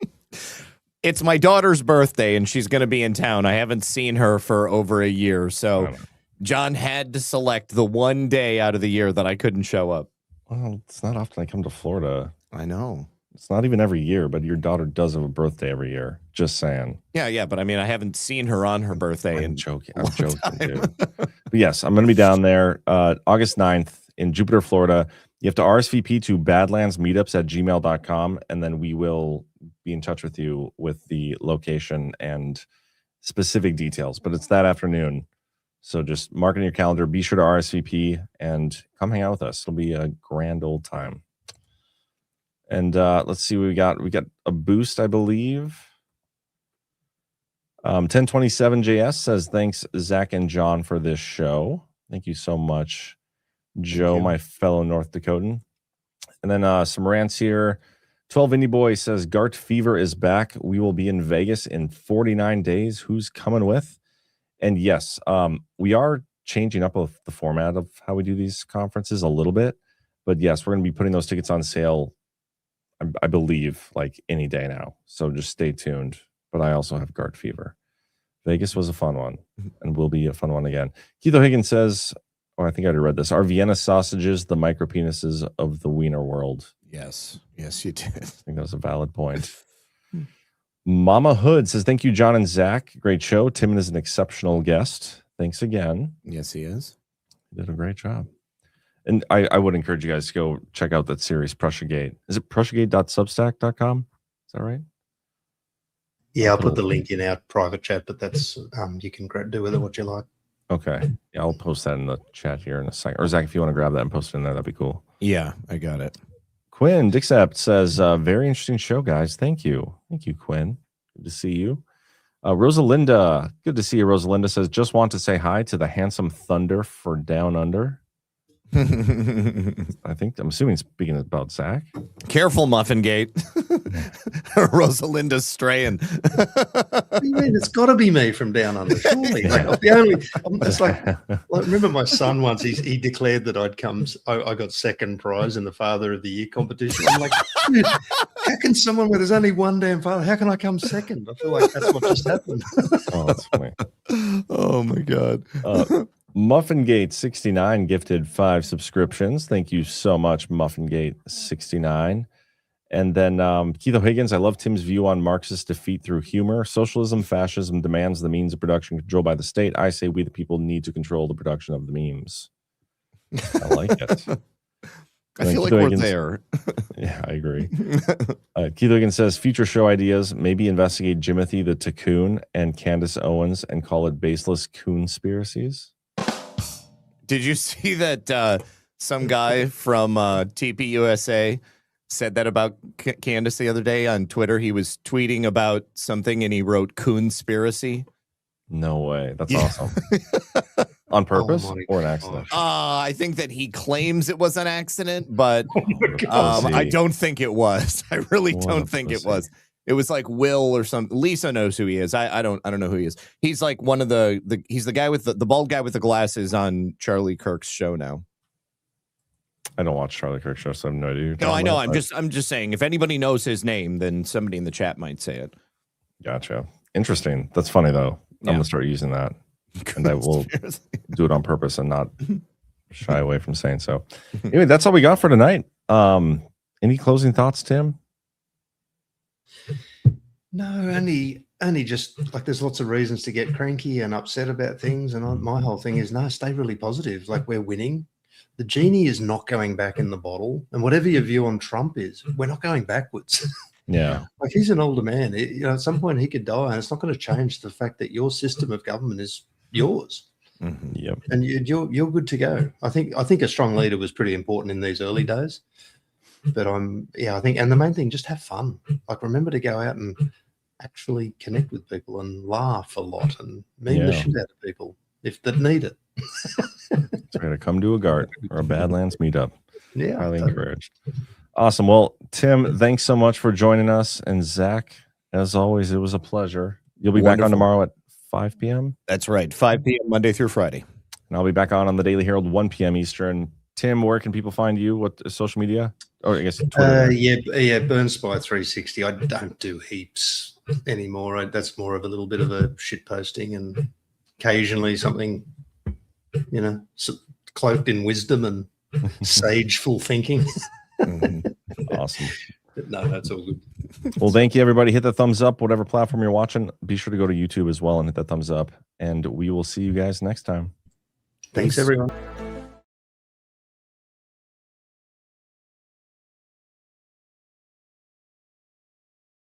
It's my daughter's birthday, and she's going to be in town. I haven't seen her for over a year, so John had to select the one day out of the year that I couldn't show up. Well, it's not often I come to Florida. I know. It's not even every year, but your daughter does have a birthday every year. Just saying. Yeah, but I mean, I haven't seen her on her birthday. I'm joking, dude. But yes, I'm going to be down there August 9th in Jupiter, Florida. You have to RSVP to badlandsmeetups@gmail.com, and then we will be in touch with you with the location and specific details. But it's that afternoon. So just mark it in your calendar. Be sure to RSVP and come hang out with us. It'll be a grand old time. And let's see what we got. We got a boost, I believe. 1027JS says, thanks, Zach and John, for this show. Thank you so much, Joe, my fellow North Dakotan. And then some rants here. 12 Indie Boy says, Gart Fever is back. We will be in Vegas in 49 days. Who's coming with? And yes, we are changing up the format of how we do these conferences a little bit. But yes, we're going to be putting those tickets on sale, I believe, like any day now. So just stay tuned. But I also have Gart Fever. Vegas was a fun one and will be a fun one again. Keith O'Higgins says, I think I already read this. Are Vienna sausages the micro penises of the wiener world? Yes, you did. I think that was a valid point. Mama Hood says, thank you, Jon and Zak. Great show. Tim is an exceptional guest. Thanks again. Yes, he is. He did a great job. And I would encourage you guys to go check out that series, Prussiagate. Is it prussiagate.substack.com? Is that right? Yeah, I'll put the link in our private chat, but that's you can do with it what you like. Okay. Yeah, I'll post that in the chat here in a second. Or Zach, if you want to grab that and post it in there, that'd be cool. Yeah, I got it. Quinn Dixapt says, very interesting show, guys. Thank you. Thank you, Quinn. Good to see you. Rosalinda, good to see you. Rosalinda says, just want to say hi to the handsome Thunder for Down Under. I'm assuming speaking about Zach. Careful, Muffin Gate. Rosalinda's straying. What do you mean? It's got to be me from Down Under, surely. Like, it's like remember my son once, he declared that I got second prize in the Father of the Year competition. I'm like, dude, how can someone where there's only one damn father, how can I come second? I feel like that's what just happened. Oh, that's funny. Oh my God. Muffingate69 gifted 5 subscriptions. Thank you so much, Muffingate69. And then Keith O'Higgins, I love Tim's view on Marxist defeat through humor. Socialism, fascism demands the means of production controlled by the state. I say we the people need to control the production of the memes. I like it. I feel like we're there. Yeah, I agree. Keith O'Higgins says, future show ideas, maybe investigate Jimothy the Tacoon and Candace Owens and call it Baseless Conspiracies. Did you see that some guy from TPUSA said that about Candace the other day on Twitter? He was tweeting about something and he wrote "Conspiracy." No way. That's awesome. On purpose or an accident? I think that he claims it was an accident, but Oh, I don't think it was. I really don't think it was. It was like Will or something. Lisa knows who he is. I don't know who he is. He's like one of he's the guy with the bald guy with the glasses on Charlie Kirk's show now. I don't watch Charlie Kirk's show, so I have no idea. No, I know. I'm just saying, if anybody knows his name, then somebody in the chat might say it. Gotcha. Interesting. That's funny though. I'm gonna start using that, and I will do it on purpose and not shy away from saying so. Anyway, that's all we got for tonight. Any closing thoughts, Tim? No, only just like there's lots of reasons to get cranky and upset about things, and my whole thing is no, stay really positive. Like we're winning. The genie is not going back in the bottle, and whatever your view on Trump is, we're not going backwards. Yeah, like he's an older man. At some point he could die, and it's not going to change the fact that your system of government is yours. Mm-hmm. Yep, and you're good to go. I think a strong leader was pretty important in these early days. But I think, and the main thing, just have fun. Like remember to go out and actually connect with people and laugh a lot and mean the shit out of people if they need it. Try to come to a GART or a Badlands meetup. Yeah, highly encouraged. Awesome. Well, Tim, thanks so much for joining us, and Zach, as always, it was a pleasure. You'll be back on tomorrow at 5 p.m. That's right, 5 p.m. Monday through Friday, and I'll be back on the Daily Herald 1 p.m. Eastern. Tim, where can people find you? What social media? Or I guess Twitter. Burnspy 360. I don't do heaps anymore. That's more of a little bit of a shit posting and occasionally something, cloaked in wisdom and sageful thinking. Awesome. No, that's all good. Well, thank you, everybody. Hit the thumbs up, whatever platform you're watching. Be sure to go to YouTube as well and hit that thumbs up. And we will see you guys next time. Thanks everyone.